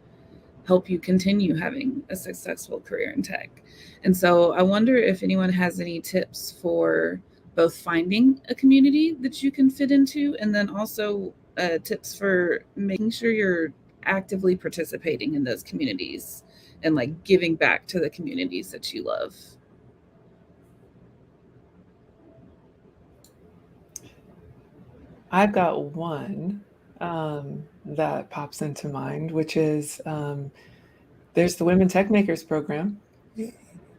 help you continue having a successful career in tech. And so I wonder if anyone has any tips for both finding a community that you can fit into, and then also tips for making sure you're actively participating in those communities and like giving back to the communities that you love. I've got one that pops into mind, which is there's the Women Techmakers program.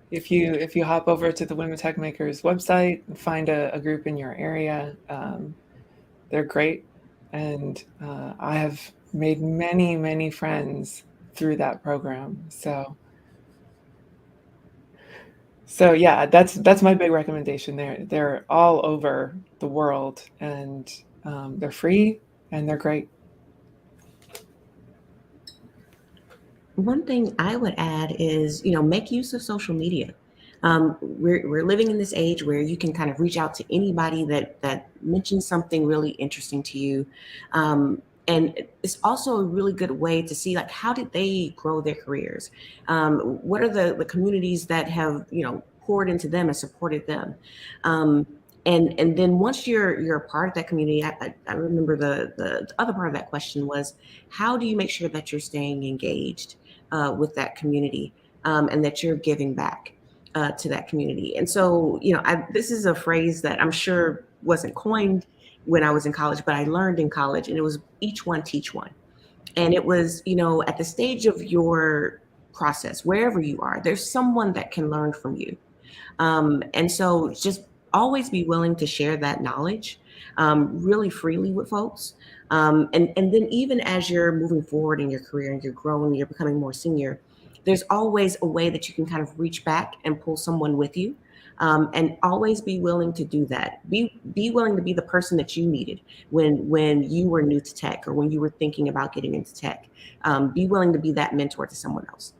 If you hop over to the Women Techmakers website and find a group in your area, they're great, and I have made many friends through that program. So yeah, that's my big recommendation. They're all over the world, and they're free and they're great. One thing I would add is, make use of social media. We're living in this age where you can kind of reach out to anybody that mentions something really interesting to you. And it's also a really good way to see, like, how did they grow their careers? What are the communities that have, poured into them and supported them? And then once you're a part of that community, I remember the other part of that question was, how do you make sure that you're staying engaged with that community, and that you're giving back to that community? And so, this is a phrase that I'm sure wasn't coined when I was in college, but I learned in college, and it was each one teach one. And it was, at the stage of your process, wherever you are, there's someone that can learn from you. And so just always be willing to share that knowledge really freely with folks. And then even as you're moving forward in your career and you're growing, you're becoming more senior, there's always a way that you can kind of reach back and pull someone with you. And always be willing to do that. Be willing to be the person that you needed when you were new to tech or when you were thinking about getting into tech. Be willing to be that mentor to someone else.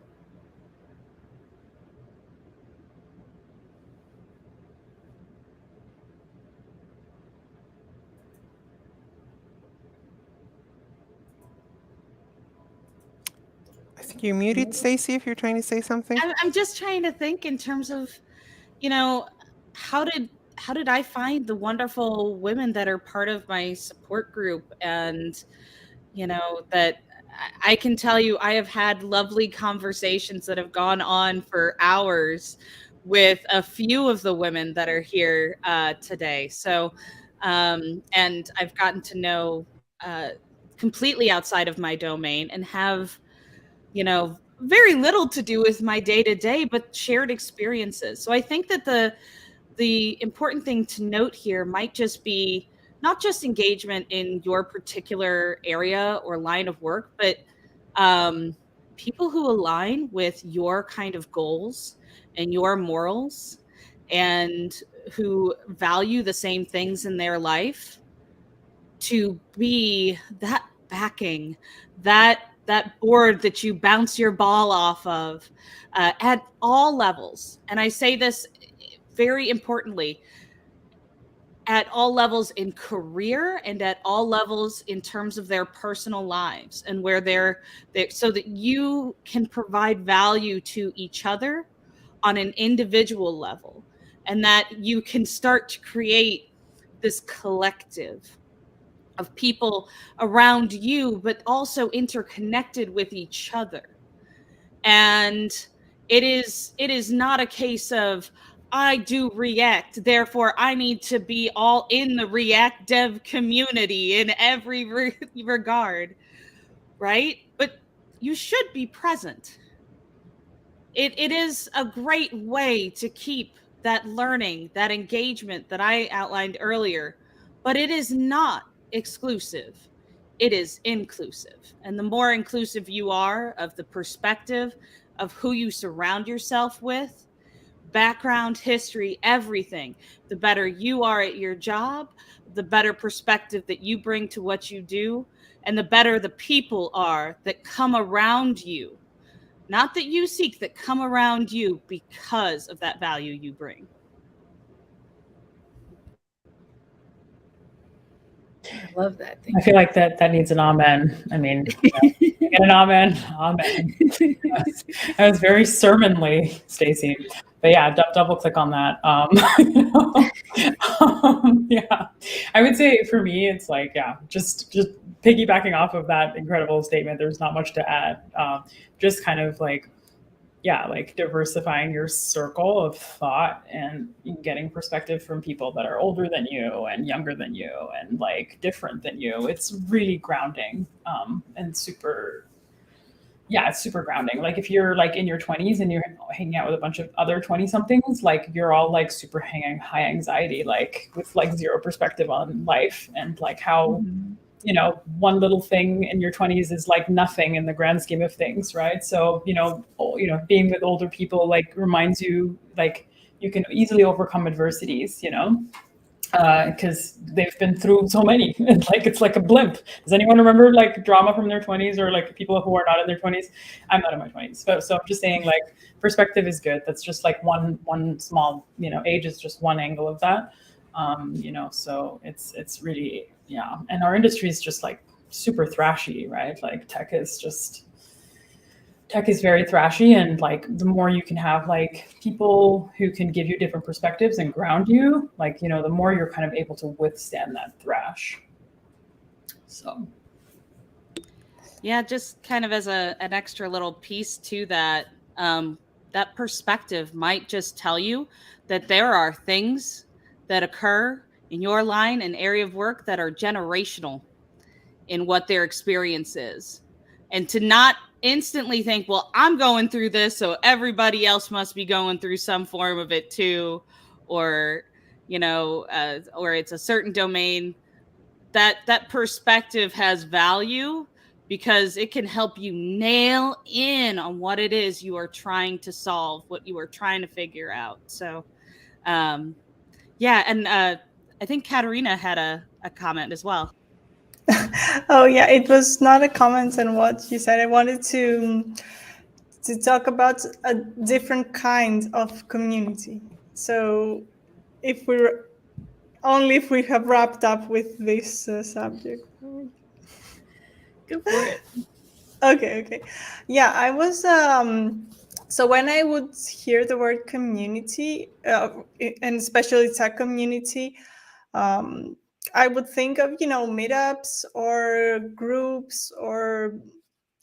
I think you're muted, Stacy, if you're trying to say something. I'm just trying to think in terms of, how did I find the wonderful women that are part of my support group? And, that I can tell you, I have had lovely conversations that have gone on for hours with a few of the women that are here today. So, and I've gotten to know completely outside of my domain and have, very little to do with my day to day, but shared experiences. So I think that the important thing to note here might just be not just engagement in your particular area or line of work, but people who align with your kind of goals and your morals and who value the same things in their life, to be that backing, that board that you bounce your ball off of at all levels. And I say this very importantly, at all levels in career and at all levels in terms of their personal lives, and where they're so that you can provide value to each other on an individual level, and that you can start to create this collective of people around you, but also interconnected with each other. And it is not a case of, I do React, therefore I need to be all in the React dev community in every regard, right? But you should be present. It is a great way to keep that learning, that engagement that I outlined earlier, but it is not exclusive. It is inclusive. And the more inclusive you are of the perspective of who you surround yourself with, background, history, everything, the better you are at your job, the better perspective that you bring to what you do, and the better the people are that come around you. Not that you seek, that come around you because of that value you bring. I love that. I feel like that needs an amen. I mean, get an amen. Amen. That was very sermonly, Stacy. But yeah, double click on that. Yeah, I would say for me, it's like, yeah, just piggybacking off of that incredible statement. There's not much to add. Just kind of like, yeah, like diversifying your circle of thought and getting perspective from people that are older than you and younger than you and like different than you. It's really grounding, and super, yeah, it's super grounding. Like if you're like in your 20s and you're hanging out with a bunch of other 20 somethings, like you're all like super high anxiety, like with like zero perspective on life and like how, you know, one little thing in your 20s is like nothing in the grand scheme of things, right? So, you know, being with older people like reminds you like you can easily overcome adversities, you know, because they've been through so many. And like it's like a blimp. Does anyone remember like drama from their 20s or like people who are not in their 20s? I'm not in my 20s, so I'm just saying like perspective is good. That's just like one small, you know, age is just one angle of that. You know, so it's really, yeah. And our industry is just like super thrashy, right? Like tech is very thrashy, and like the more you can have like people who can give you different perspectives and ground you, like, you know, the more you're kind of able to withstand that thrash. So yeah, just kind of as an extra little piece to that, that perspective might just tell you that there are things that occur in your line and area of work that are generational in what their experience is. And to not instantly think, well, I'm going through this, so everybody else must be going through some form of it too, or, you know, or it's a certain domain. That perspective has value because it can help you nail in on what it is you are trying to solve, what you are trying to figure out. So, yeah, and I think Katerina had a comment as well. Oh yeah, it was not a comment on what you said. I wanted to talk about a different kind of community. So if we have wrapped up with this subject. Go for it. Okay. Yeah, I was so when I would hear the word community, and especially tech community, I would think of, you know, meetups or groups or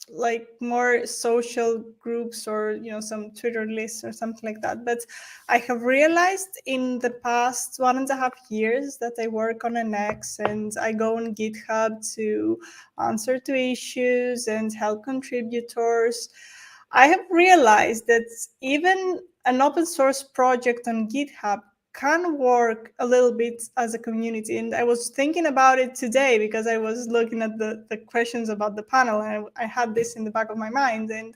like more social groups or, you know, some Twitter lists or something like that. But I have realized in the past 1.5 years that I work on an X and I go on GitHub to answer to issues and help contributors, I have realized that even an open source project on GitHub can work a little bit as a community. And I was thinking about it today because I was looking at the questions about the panel, and I had this in the back of my mind. And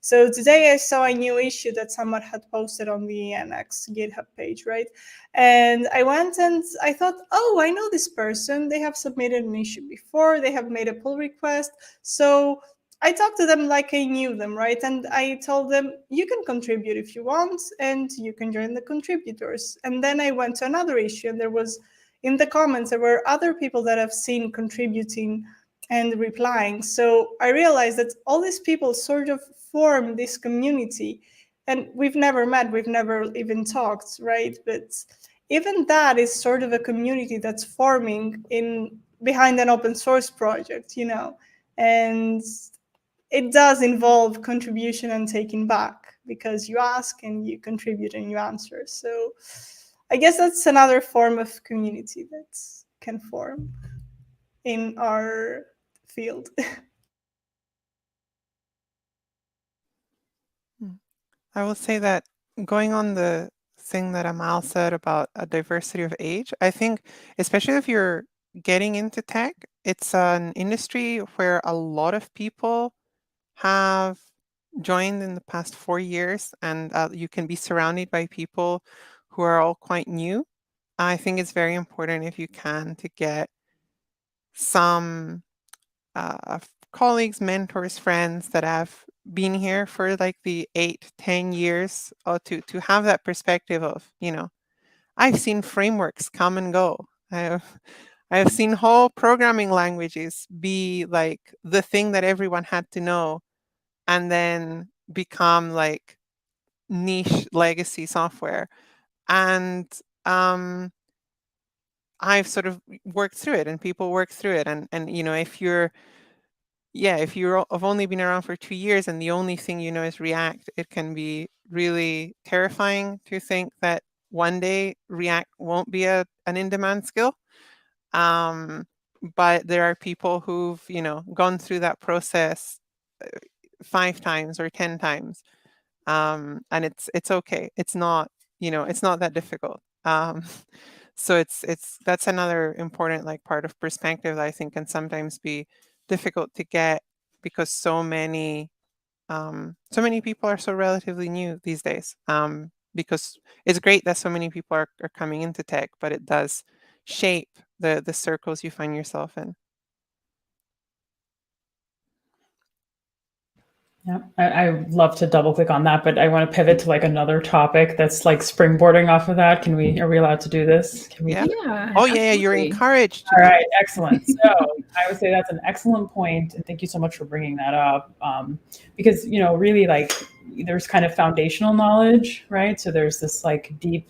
so today I saw a new issue that someone had posted on the NX GitHub page, right? And I went and I thought, oh, I know this person. They have submitted an issue before. They have made a pull request. So I talked to them like I knew them, right? And I told them, you can contribute if you want, and you can join the contributors. And then I went to another issue, and there was, in the comments, there were other people that I've seen contributing and replying. So I realized that all these people sort of form this community, and we've never met, we've never even talked, right? But even that is sort of a community that's forming behind an open source project, you know, and it does involve contribution and taking back, because you ask and you contribute and you answer. So I guess that's another form of community that can form in our field. I will say that going on the thing that Amal said about a diversity of age, I think, especially if you're getting into tech, it's an industry where a lot of people have joined in the past 4 years, and you can be surrounded by people who are all quite new. I think it's very important, if you can, to get some colleagues, mentors, friends that have been here for like the 8-10 years, or to have that perspective of, I've seen frameworks come and go. I have seen whole programming languages be like the thing that everyone had to know, and then become like niche legacy software. And I've sort of worked through it, and people work through it. And if you're have only been around for 2 years and the only thing you know is React, it can be really terrifying to think that one day React won't be an in-demand skill. But there are people who've, gone through that process 5 times or 10 times. And it's okay. It's not, it's not that difficult. So that's another important part of perspective that I think can sometimes be difficult to get, because so many people are so relatively new these days. Because it's great that so many people are coming into tech, but it does shape the circles you find yourself in. Yeah, I love to double click on that, but I want to pivot to another topic that's springboarding off of that. Are we allowed to do this? Can we? Yeah. Yeah. Oh yeah, you're encouraged. All right, excellent. So I would say that's an excellent point, and thank you so much for bringing that up. Because really, there's kind of foundational knowledge, right? So there's this deep,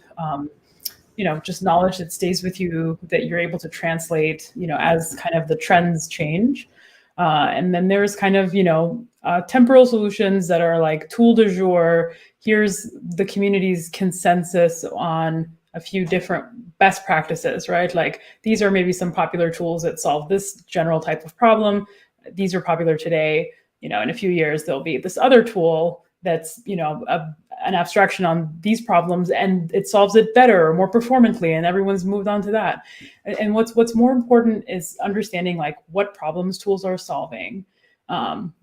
just knowledge that stays with you, that you're able to translate, as kind of the trends change. And then there's kind of, temporal solutions that are tool du jour. Here's the community's consensus on a few different best practices, right? These are maybe some popular tools that solve this general type of problem. These are popular today. In a few years, there'll be this other tool that's, an abstraction on these problems, and it solves it better or more performantly, and everyone's moved on to that. And what's more important is understanding what problems tools are solving, when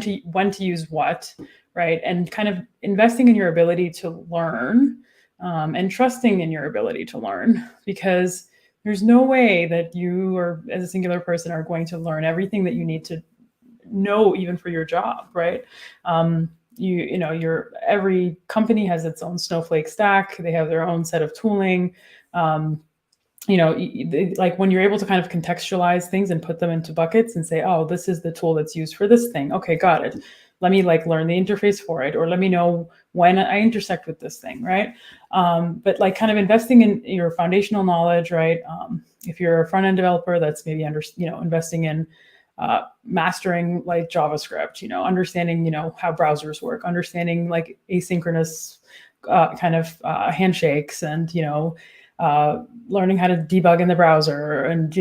to use what, right? And kind of investing in your ability to learn, and trusting in your ability to learn, because there's no way that you, or as a singular person, are going to learn everything that you need to know, even for your job, right? Every company has its own Snowflake stack. They have their own set of tooling. When you're able to kind of contextualize things and put them into buckets and say, oh, this is the tool that's used for this thing. Okay, got it. Let me learn the interface for it, or let me know when I intersect with this thing, right? But kind of investing in your foundational knowledge, right? If you're a front-end developer, that's maybe investing in mastering JavaScript, understanding, how browsers work, understanding asynchronous kind of handshakes, and, learning how to debug in the browser, and,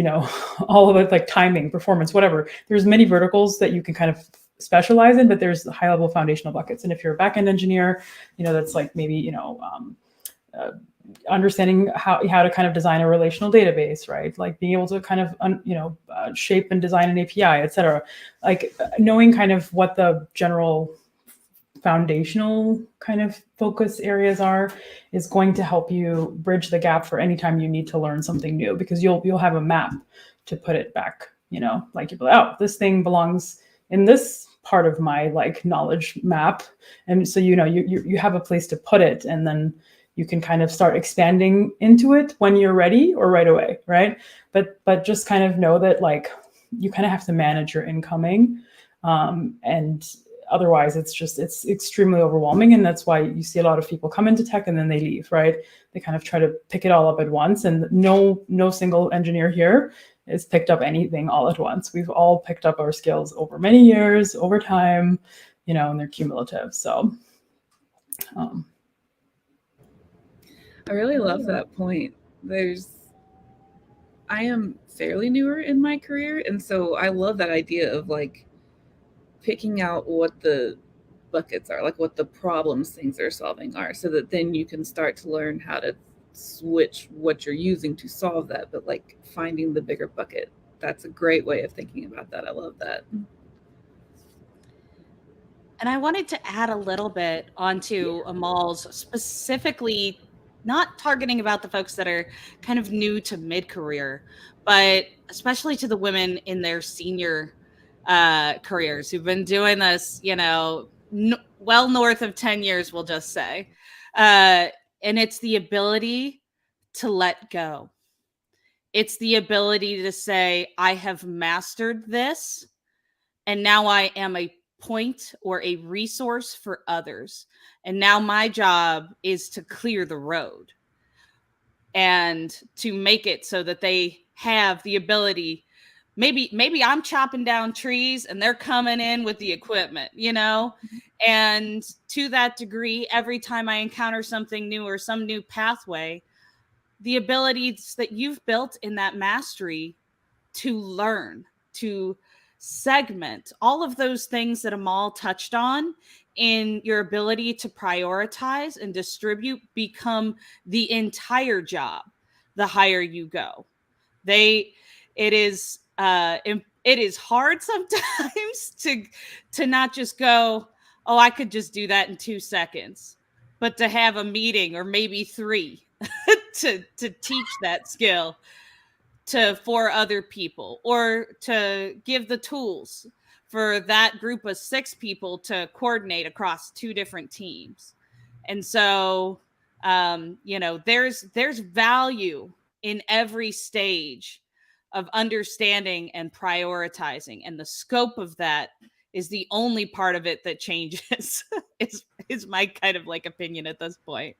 all of it, timing, performance, whatever. There's many verticals that you can kind of specialize in, but there's high level foundational buckets. And if you're a backend engineer, that's maybe, understanding how to kind of design a relational database, right? Being able to kind of, shape and design an API, et cetera. Knowing kind of what the general foundational kind of focus areas are is going to help you bridge the gap for any time you need to learn something new, because you'll have a map to put it back, you'll be like, oh, this thing belongs in this part of my knowledge map. And so, you have a place to put it, and then you can kind of start expanding into it when you're ready, or right away, right? But just kind of know that you kind of have to manage your incoming, and otherwise it's extremely overwhelming. And that's why you see a lot of people come into tech and then they leave, right? They kind of try to pick it all up at once, and no single engineer here has picked up anything all at once. We've all picked up our skills over many years, over time, and they're cumulative. So, I really love that point. I am fairly newer in my career, and so I love that idea of like picking out what the buckets are, like what the problems things they're solving are, so that then you can start to learn how to switch what you're using to solve that, but like finding the bigger bucket. That's a great way of thinking about that. I love that. And I wanted to add a little bit onto Amal's, specifically not targeting about the folks that are kind of new to mid-career, but especially to the women in their senior careers who've been doing this, well north of 10 years, we'll just say. And it's the ability to let go. It's the ability to say, I have mastered this, and now I am a point or a resource for others. And now my job is to clear the road and to make it so that they have the ability. Maybe I'm chopping down trees and they're coming in with the equipment, and to that degree, every time I encounter something new or some new pathway, the abilities that you've built in that mastery to learn, to segment, all of those things that Amal touched on in your ability to prioritize and distribute become the entire job the higher you go. It is hard sometimes to not just go, oh, I could just do that in 2 seconds, but to have a meeting or maybe 3 to teach that skill to 4 other people, or to give the tools for that group of 6 people to coordinate across 2 different teams. And so, there's value in every stage of understanding and prioritizing, and the scope of that is the only part of it that changes. is my kind of like opinion at this point.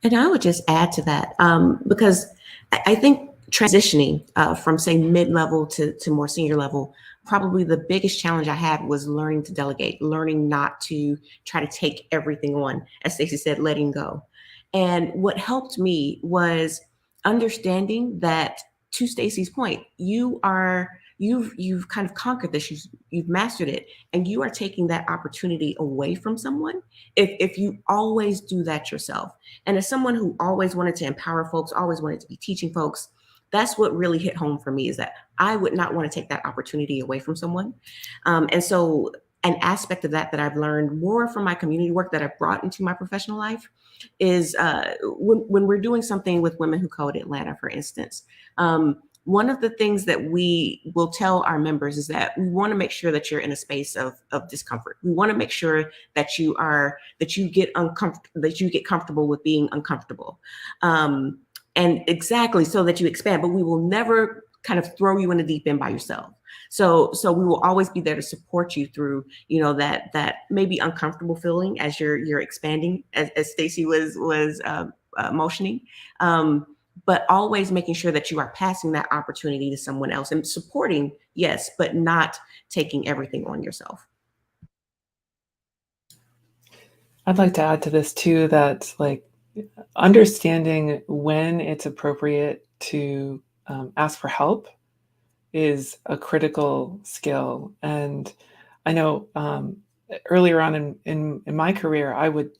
And I would just add to that, because I think transitioning from, say, mid-level to more senior level, probably the biggest challenge I had was learning to delegate, learning not to try to take everything on, as Stacy said, letting go. And what helped me was understanding that, to Stacy's point, you've kind of conquered this, you've mastered it, and you are taking that opportunity away from someone if you always do that yourself. And as someone who always wanted to empower folks, always wanted to be teaching folks, that's what really hit home for me, is that I would not want to take that opportunity away from someone. And so an aspect of that I've learned more from my community work that I've brought into my professional life is when we're doing something with Women Who Code Atlanta, for instance, one of the things that we will tell our members is that we want to make sure that you're in a space of discomfort. We want to make sure that you get comfortable with being uncomfortable. And exactly, so that you expand, but we will never kind of throw you in the deep end by yourself. So we will always be there to support you through, that maybe uncomfortable feeling as you're expanding, as Stacy was motioning. But always making sure that you are passing that opportunity to someone else and supporting, yes, but not taking everything on yourself. I'd like to add to this too, that like understanding when it's appropriate to ask for help is a critical skill. And I know earlier on in my career, I would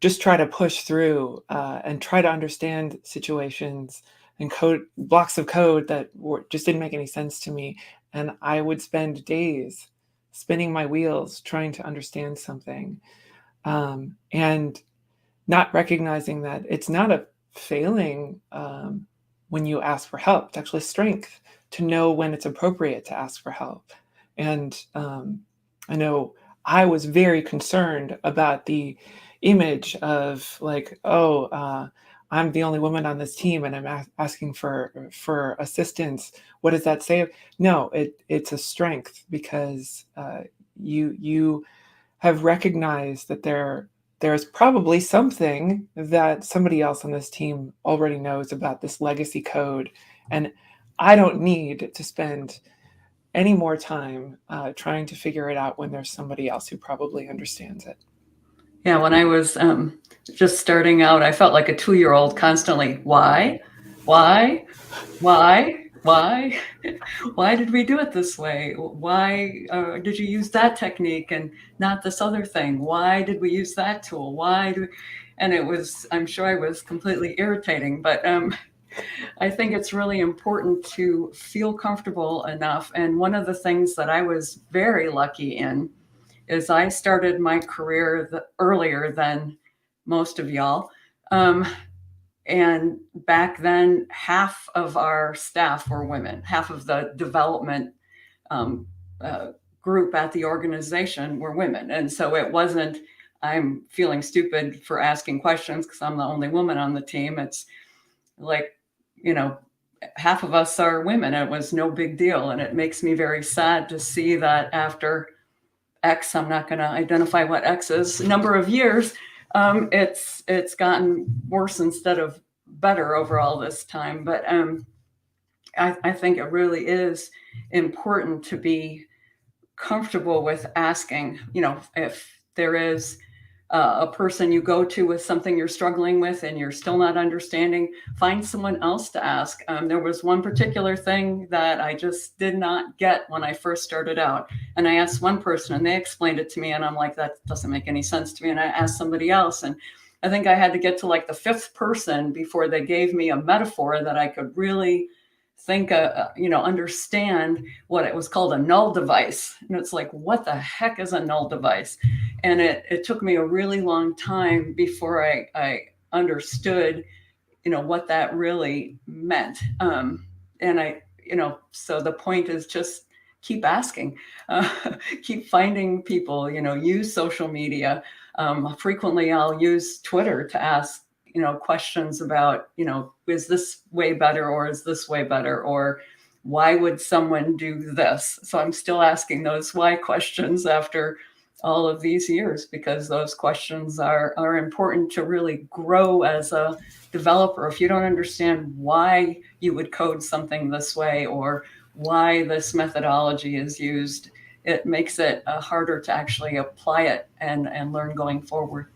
just try to push through and try to understand situations and blocks of code that just didn't make any sense to me. And I would spend days spinning my wheels trying to understand something, and not recognizing that it's not a failing when you ask for help. It's actually strength to know when it's appropriate to ask for help. And I know I was very concerned about the image of like, I'm the only woman on this team and I'm asking for assistance. What does that say? No, it's a strength, because you have recognized that there's probably something that somebody else on this team already knows about this legacy code, and I don't need to spend any more time trying to figure it out when there's somebody else who probably understands it. Yeah, when I was just starting out, I felt like a 2-year-old constantly. Why? Why? Why? Why? Why did we do it this way? Why did you use that technique and not this other thing? Why did we use that tool? Why do? And it was, I'm sure I was completely irritating, but I think it's really important to feel comfortable enough. And one of the things that I was very lucky in is I started my career earlier than most of y'all. And back then, half of our staff were women, half of the development group at the organization were women. And so it wasn't, I'm feeling stupid for asking questions because I'm the only woman on the team. It's like, half of us are women. It was no big deal. And it makes me very sad to see that after X, I'm not going to identify what X is, number of years, it's gotten worse instead of better over all this time. But I think it really is important to be comfortable with asking, if there is a person you go to with something you're struggling with and you're still not understanding, find someone else to ask. There was one particular thing that I just did not get when I first started out. And I asked one person and they explained it to me. And I'm like, that doesn't make any sense to me. And I asked somebody else. And I think I had to get to like the 5th person before they gave me a metaphor that I could really think, understand what it was called, a null device. And it's like, what the heck is a null device? And it took me a really long time before I understood, what that really meant. And so the point is just keep asking, keep finding people, use social media. Frequently I'll use Twitter to ask, questions about, is this way better or is this way better? Or why would someone do this? So I'm still asking those why questions after all of these years, because those questions are important to really grow as a developer. If you don't understand why you would code something this way or why this methodology is used, it makes it harder to actually apply it and learn going forward.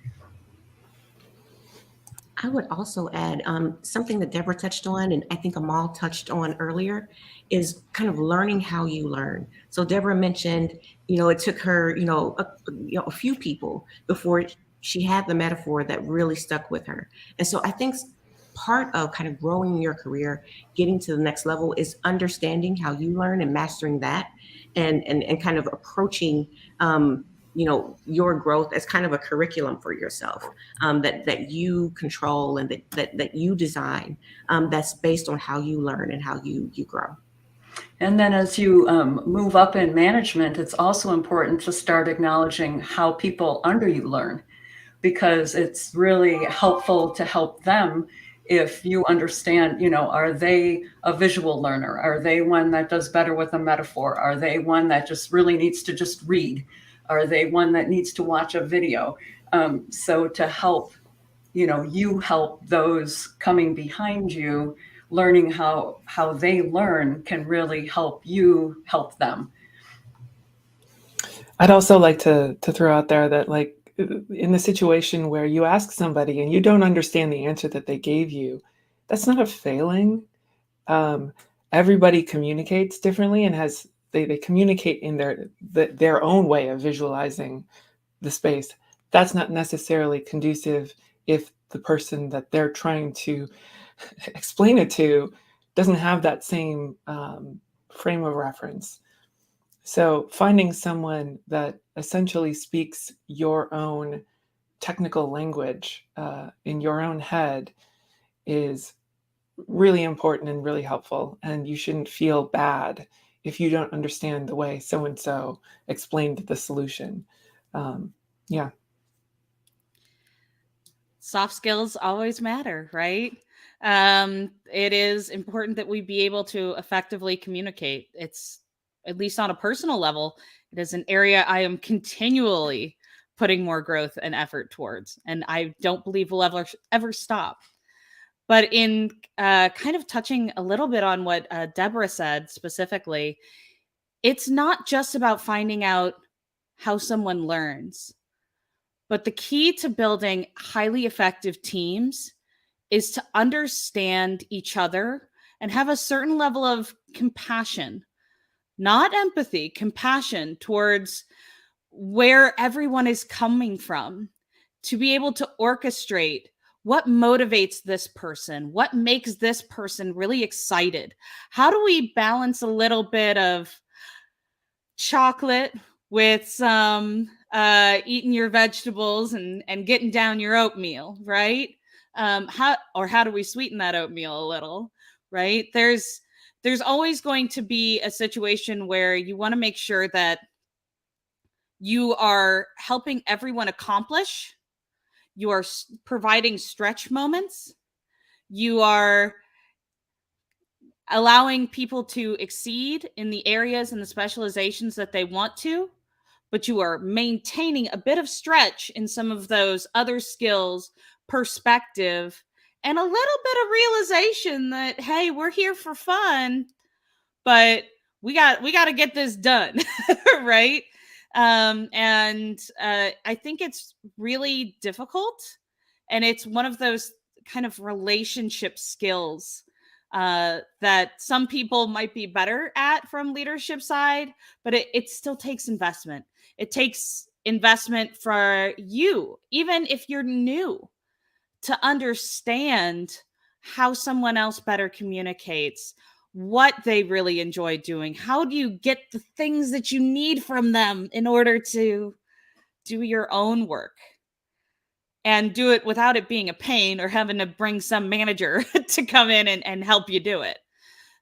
I would also add something that Deborah touched on, and I think Amal touched on earlier, is kind of learning how you learn. So Deborah mentioned, it took her, a few people before she had the metaphor that really stuck with her. And so I think part of kind of growing your career, getting to the next level, is understanding how you learn and mastering that, and kind of approaching your growth as kind of a curriculum for yourself, that you control and that you design, that's based on how you learn and how you grow. And then as you move up in management, it's also important to start acknowledging how people under you learn, because it's really helpful to help them if you understand, are they a visual learner? Are they one that does better with a metaphor? Are they one that just really needs to just read? Are they one that needs to watch a video? So to help, you help those coming behind you, learning how they learn can really help you help them. I'd also like to throw out there that, like, in the situation where you ask somebody and you don't understand the answer that they gave you, that's not a failing. Everybody communicates differently and they communicate in their own way of visualizing the space. That's not necessarily conducive if the person that they're trying to explain it to doesn't have that same frame of reference. So finding someone that essentially speaks your own technical language in your own head is really important and really helpful. And you shouldn't feel bad if you don't understand the way so-and-so explained the solution. Yeah. Soft skills always matter, right? It is important that we be able to effectively communicate. It's, at least on a personal level, it is an area I am continually putting more growth and effort towards. And I don't believe we'll ever stop. But in kind of touching a little bit on what Deborah said specifically, it's not just about finding out how someone learns, but the key to building highly effective teams is to understand each other and have a certain level of compassion, not empathy, compassion towards where everyone is coming from, to be able to orchestrate what motivates this person, what makes this person really excited. How do we balance a little bit of chocolate with some eating your vegetables and getting down your oatmeal, right? How do we sweeten that oatmeal a little, right? There's always going to be a situation where you want to make sure that you are helping everyone accomplish, you are providing stretch moments, you are allowing people to exceed in the areas and the specializations that they want to, but you are maintaining a bit of stretch in some of those other skills, perspective, and a little bit of realization that, hey, we're here for fun, but we got to get this done, right? I think it's really difficult, and it's one of those kind of relationship skills that some people might be better at from leadership side, but it still takes investment. It takes investment for you, even if you're new, to understand how someone else better communicates, what they really enjoy doing. How do you get the things that you need from them in order to do your own work and do it without it being a pain or having to bring some manager to come in and help you do it.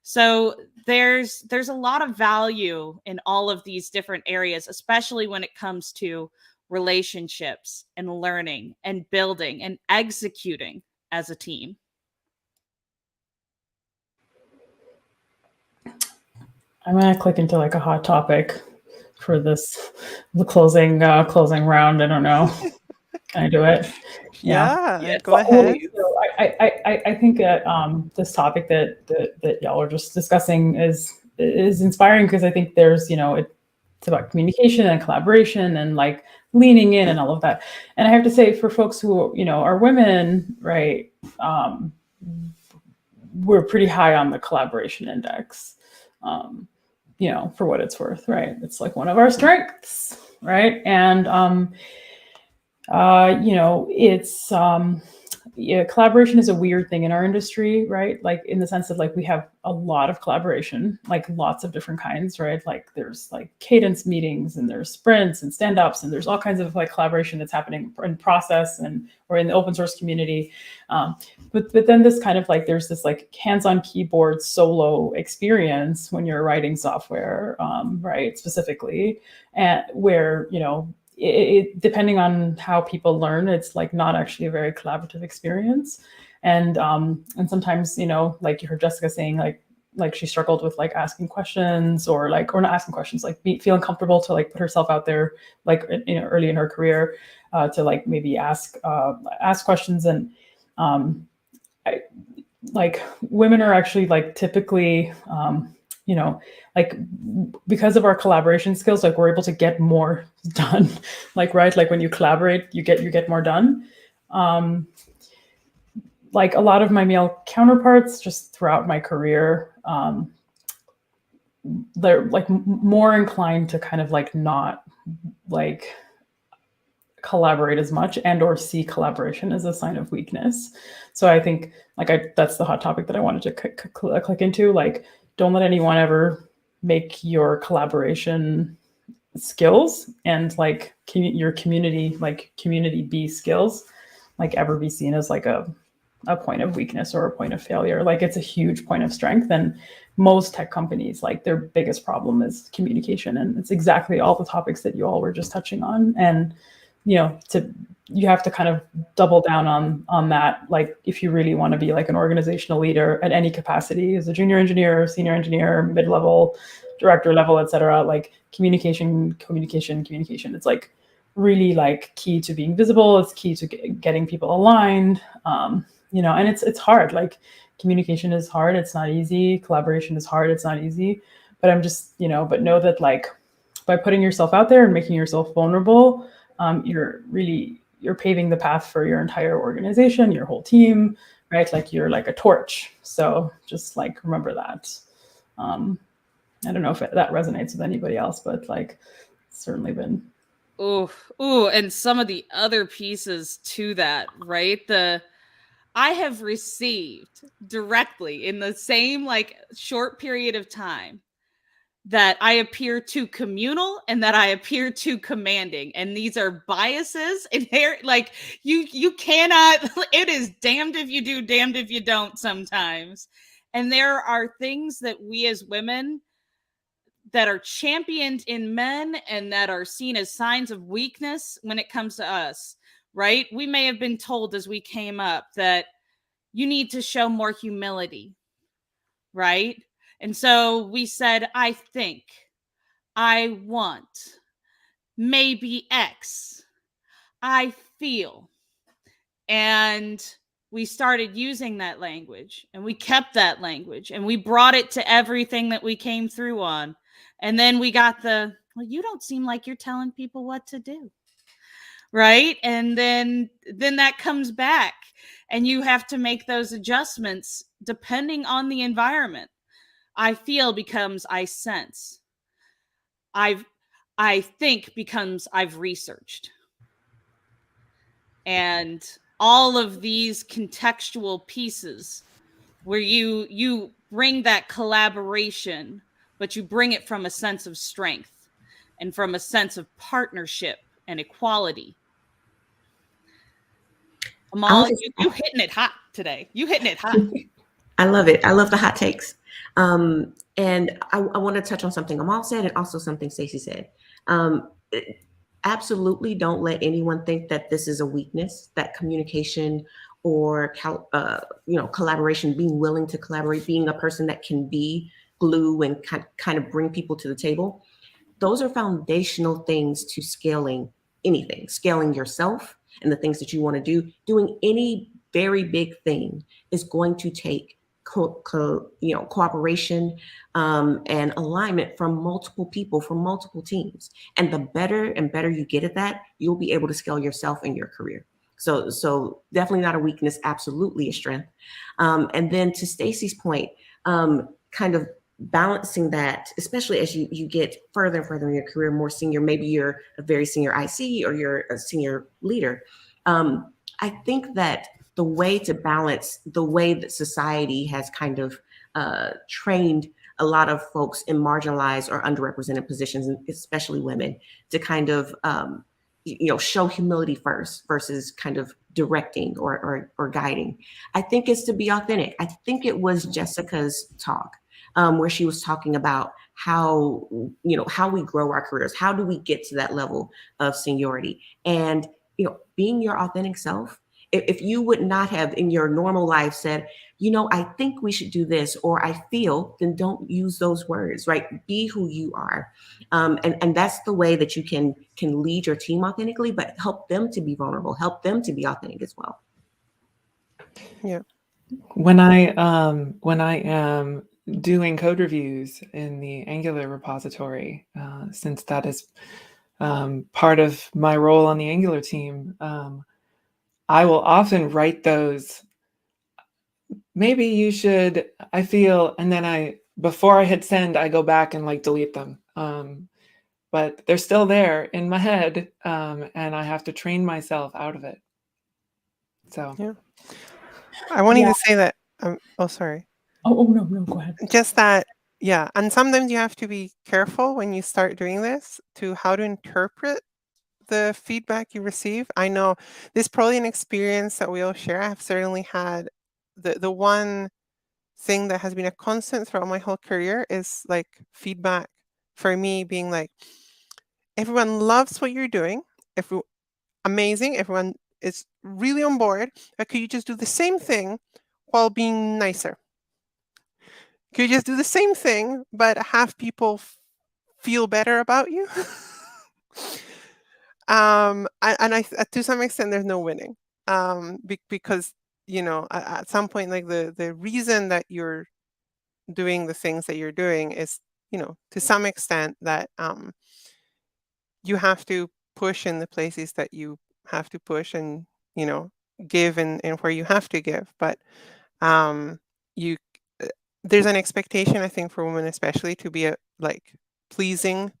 So there's a lot of value in all of these different areas, especially when it comes to relationships and learning and building and executing as a team. I'm gonna click into like a hot topic for the closing round. I don't know. Can I do it? Yeah. Go ahead. So I think that this topic that y'all are just discussing is inspiring, because I think there's, it's about communication and collaboration and like leaning in and all of that. And I have to say, for folks who are women, right, we're pretty high on the collaboration index. For what it's worth, right? It's like one of our strengths, right? And it's collaboration is a weird thing in our industry, right? Like in the sense that like we have a lot of collaboration, like lots of different kinds, right? Like there's like cadence meetings and there's sprints and stand-ups and there's all kinds of like collaboration that's happening in process or in the open source community. But then this kind of like there's this like hands-on keyboard solo experience when you're writing software, right? Specifically, and where it depending on how people learn, it's like not actually a very collaborative experience. And sometimes, like you heard Jessica saying, like she struggled with like asking questions or not asking questions, like feeling comfortable to like put herself out there, like, early in her career, to like maybe ask questions. And like women are actually like typically, like because of our collaboration skills, like we're able to get more done, like, right? Like when you collaborate, you get more done. Like a lot of my male counterparts just throughout my career, they're like more inclined to kind of like not like collaborate as much and or see collaboration as a sign of weakness. So I think that's the hot topic that I wanted to click into. Like, don't let anyone ever make your collaboration skills and like your community B skills like ever be seen as like a point of weakness or a point of failure. Like it's a huge point of strength. And most tech companies, like their biggest problem is communication. And it's exactly all the topics that you all were just touching on. And you have to kind of double down on that. Like if you really want to be like an organizational leader at any capacity, as a junior engineer, senior engineer, mid-level, director level, et cetera, like communication. It's like really like key to being visible. It's key to getting people aligned. And it's hard. Like communication is hard. It's not easy. Collaboration is hard. It's not easy. but I'm just, but know that like by putting yourself out there and making yourself vulnerable, you're paving the path for your entire organization, your whole team, right? Like you're like a torch. So just like remember that. I don't know if that resonates with anybody else, but like it's certainly been. Ooh, and some of the other pieces to that, right? I have received directly in the same like short period of time that I appear too communal and that I appear too commanding. And these are biases inherent. Like you cannot, it is damned if you do, damned if you don't sometimes. And there are things that we as women that are championed in men and that are seen as signs of weakness when it comes to us, right? We may have been told as we came up that you need to show more humility, right? And so we said, I think, I want, maybe X, I feel. And we started using that language and we kept that language and we brought it to everything that we came through on. And then we got well, you don't seem like you're telling people what to do. Right. And then that comes back and you have to make those adjustments depending on the environment. I feel becomes I sense. I think becomes I've researched. And all of these contextual pieces where you bring that collaboration, but you bring it from a sense of strength and from a sense of partnership and equality. Amal, you hitting it hot today. You hitting it hot. I love it. I love the hot takes. And I want to touch on something Amal said and also something Stacy said. Absolutely don't let anyone think that this is a weakness, that communication or collaboration, being willing to collaborate, being a person that can be glue and kind of bring people to the table. Those are foundational things to scaling anything, scaling yourself and the things that you want to do. Doing any very big thing is going to take cooperation and alignment from multiple people, from multiple teams. And the better and better you get at that, you'll be able to scale yourself and your career. So definitely not a weakness, absolutely a strength. And then to Stacy's point, kind of balancing that, especially as you get further and further in your career, more senior, maybe you're a very senior IC or you're a senior leader. I think that the way to balance the way that society has kind of trained a lot of folks in marginalized or underrepresented positions, especially women, to kind of show humility first versus kind of directing or guiding. I think it's to be authentic. I think it was Jessica's talk where she was talking about how we grow our careers. How do we get to that level of seniority? And being your authentic self. If you would not have in your normal life said, I think we should do this, or I feel, then don't use those words, right? Be who you are. And that's the way that you can lead your team authentically, but help them to be vulnerable, help them to be authentic as well. Yeah. When I am doing code reviews in the Angular repository, since that is part of my role on the Angular team, I will often write those, maybe you should, I feel, and then before I hit send, I go back and like delete them. But they're still there in my head, and I have to train myself out of it. So yeah. I wanted to say that, sorry. Oh, no, go ahead. Just that, yeah. And sometimes you have to be careful when you start doing this to how to interpret the feedback you receive. I know this is probably an experience that we all share. I've certainly had the one thing that has been a constant throughout my whole career is like feedback for me being like, everyone loves what you're doing. Amazing. Everyone is really on board. But could you just do the same thing while being nicer? Could you just do the same thing, but have people feel better about you? And to some extent, there's no winning, because at some point, like the reason that you're doing the things that you're doing is to some extent that you have to push in the places that you have to push and, give in where you have to give. But there's an expectation, I think, for women especially to be pleasing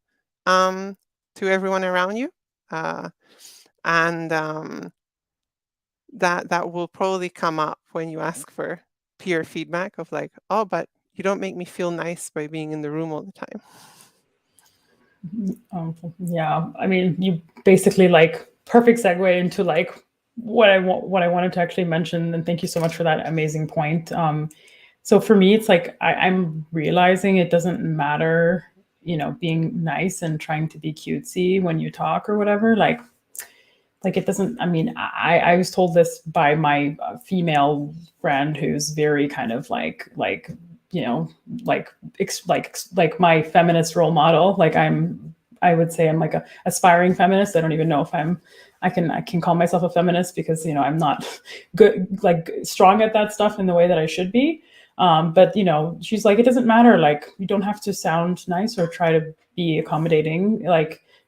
to everyone around you. And that will probably come up when you ask for peer feedback of oh, but you don't make me feel nice by being in the room all the time. Yeah, I mean, you basically perfect segue into what I wanted to actually mention, and thank you so much for that amazing point. So for me, it's I'm realizing it doesn't matter, being nice and trying to be cutesy when you talk or whatever. It doesn't. I mean, I was told this by my female friend who's very kind of like my feminist role model. I would say I'm a aspiring feminist. I don't even know if I can call myself a feminist because, I'm not good, strong at that stuff in the way that I should be. But, she's it doesn't matter. You don't have to sound nice or try to be accommodating,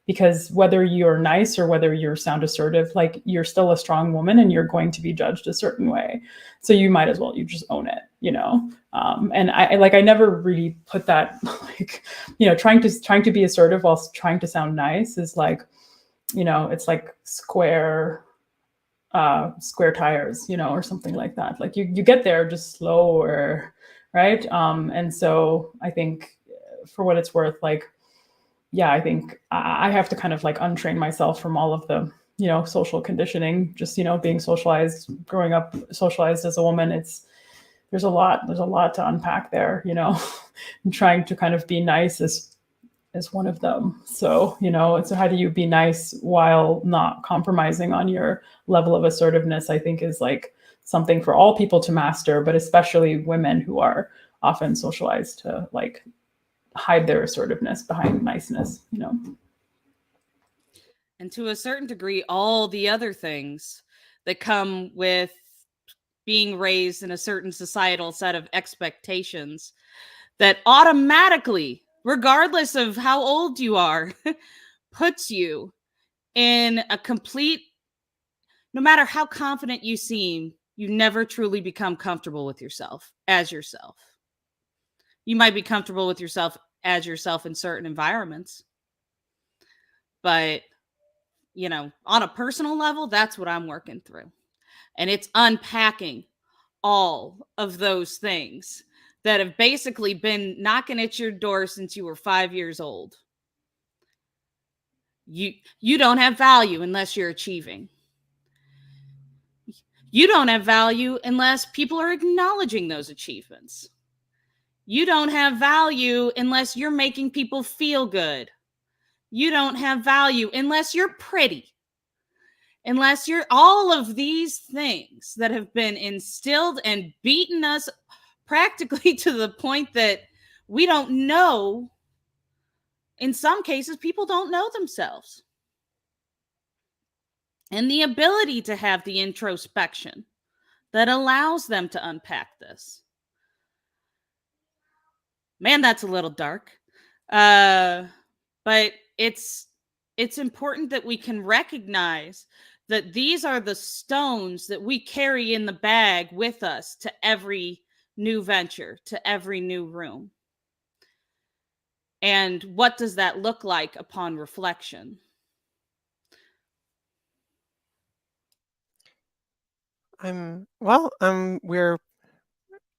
because whether you're nice or whether you sound assertive, you're still a strong woman and you're going to be judged a certain way. So you might as well, you just own it, and I never really put that, trying to be assertive while trying to sound nice is it's square tires, or something like that. You get there just slower, right? And so I think for what it's worth, I think I have to kind of untrain myself from all of the, social conditioning, just, being socialized, growing up socialized as a woman. There's a lot to unpack there, and trying to kind of be nice is one of them. So, so how do you be nice while not compromising on your level of assertiveness, I think is something for all people to master, but especially women who are often socialized to hide their assertiveness behind niceness, And to a certain degree, all the other things that come with being raised in a certain societal set of expectations that automatically, regardless of how old you are, puts you in a complete, no matter how confident you seem, you never truly become comfortable with yourself as yourself. You might be comfortable with yourself as yourself in certain environments. But, on a personal level, that's what I'm working through. And it's unpacking all of those things that have basically been knocking at your door since you were 5 years old. You don't have value unless you're achieving. You don't have value unless people are acknowledging those achievements. You don't have value unless you're making people feel good. You don't have value unless you're pretty. Unless you're all of these things that have been instilled and beaten us practically to the point that we don't know. In some cases, people don't know themselves. And the ability to have the introspection that allows them to unpack this. Man, that's a little dark. But it's important that we can recognize that these are the stones that we carry in the bag with us to every new venture, to every new room. And what does that look like upon reflection? We're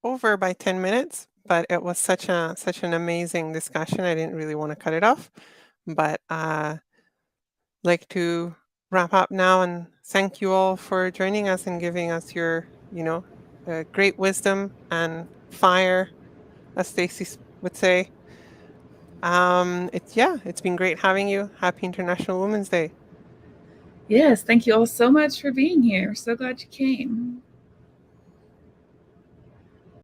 over by 10 minutes, but it was such an amazing discussion. I didn't really want to cut it off, but like to wrap up now and thank you all for joining us and giving us your, great wisdom and fire, as Stacy would say. It's been great having you. Happy International Women's Day. Yes, thank you all so much for being here. We're so glad you came.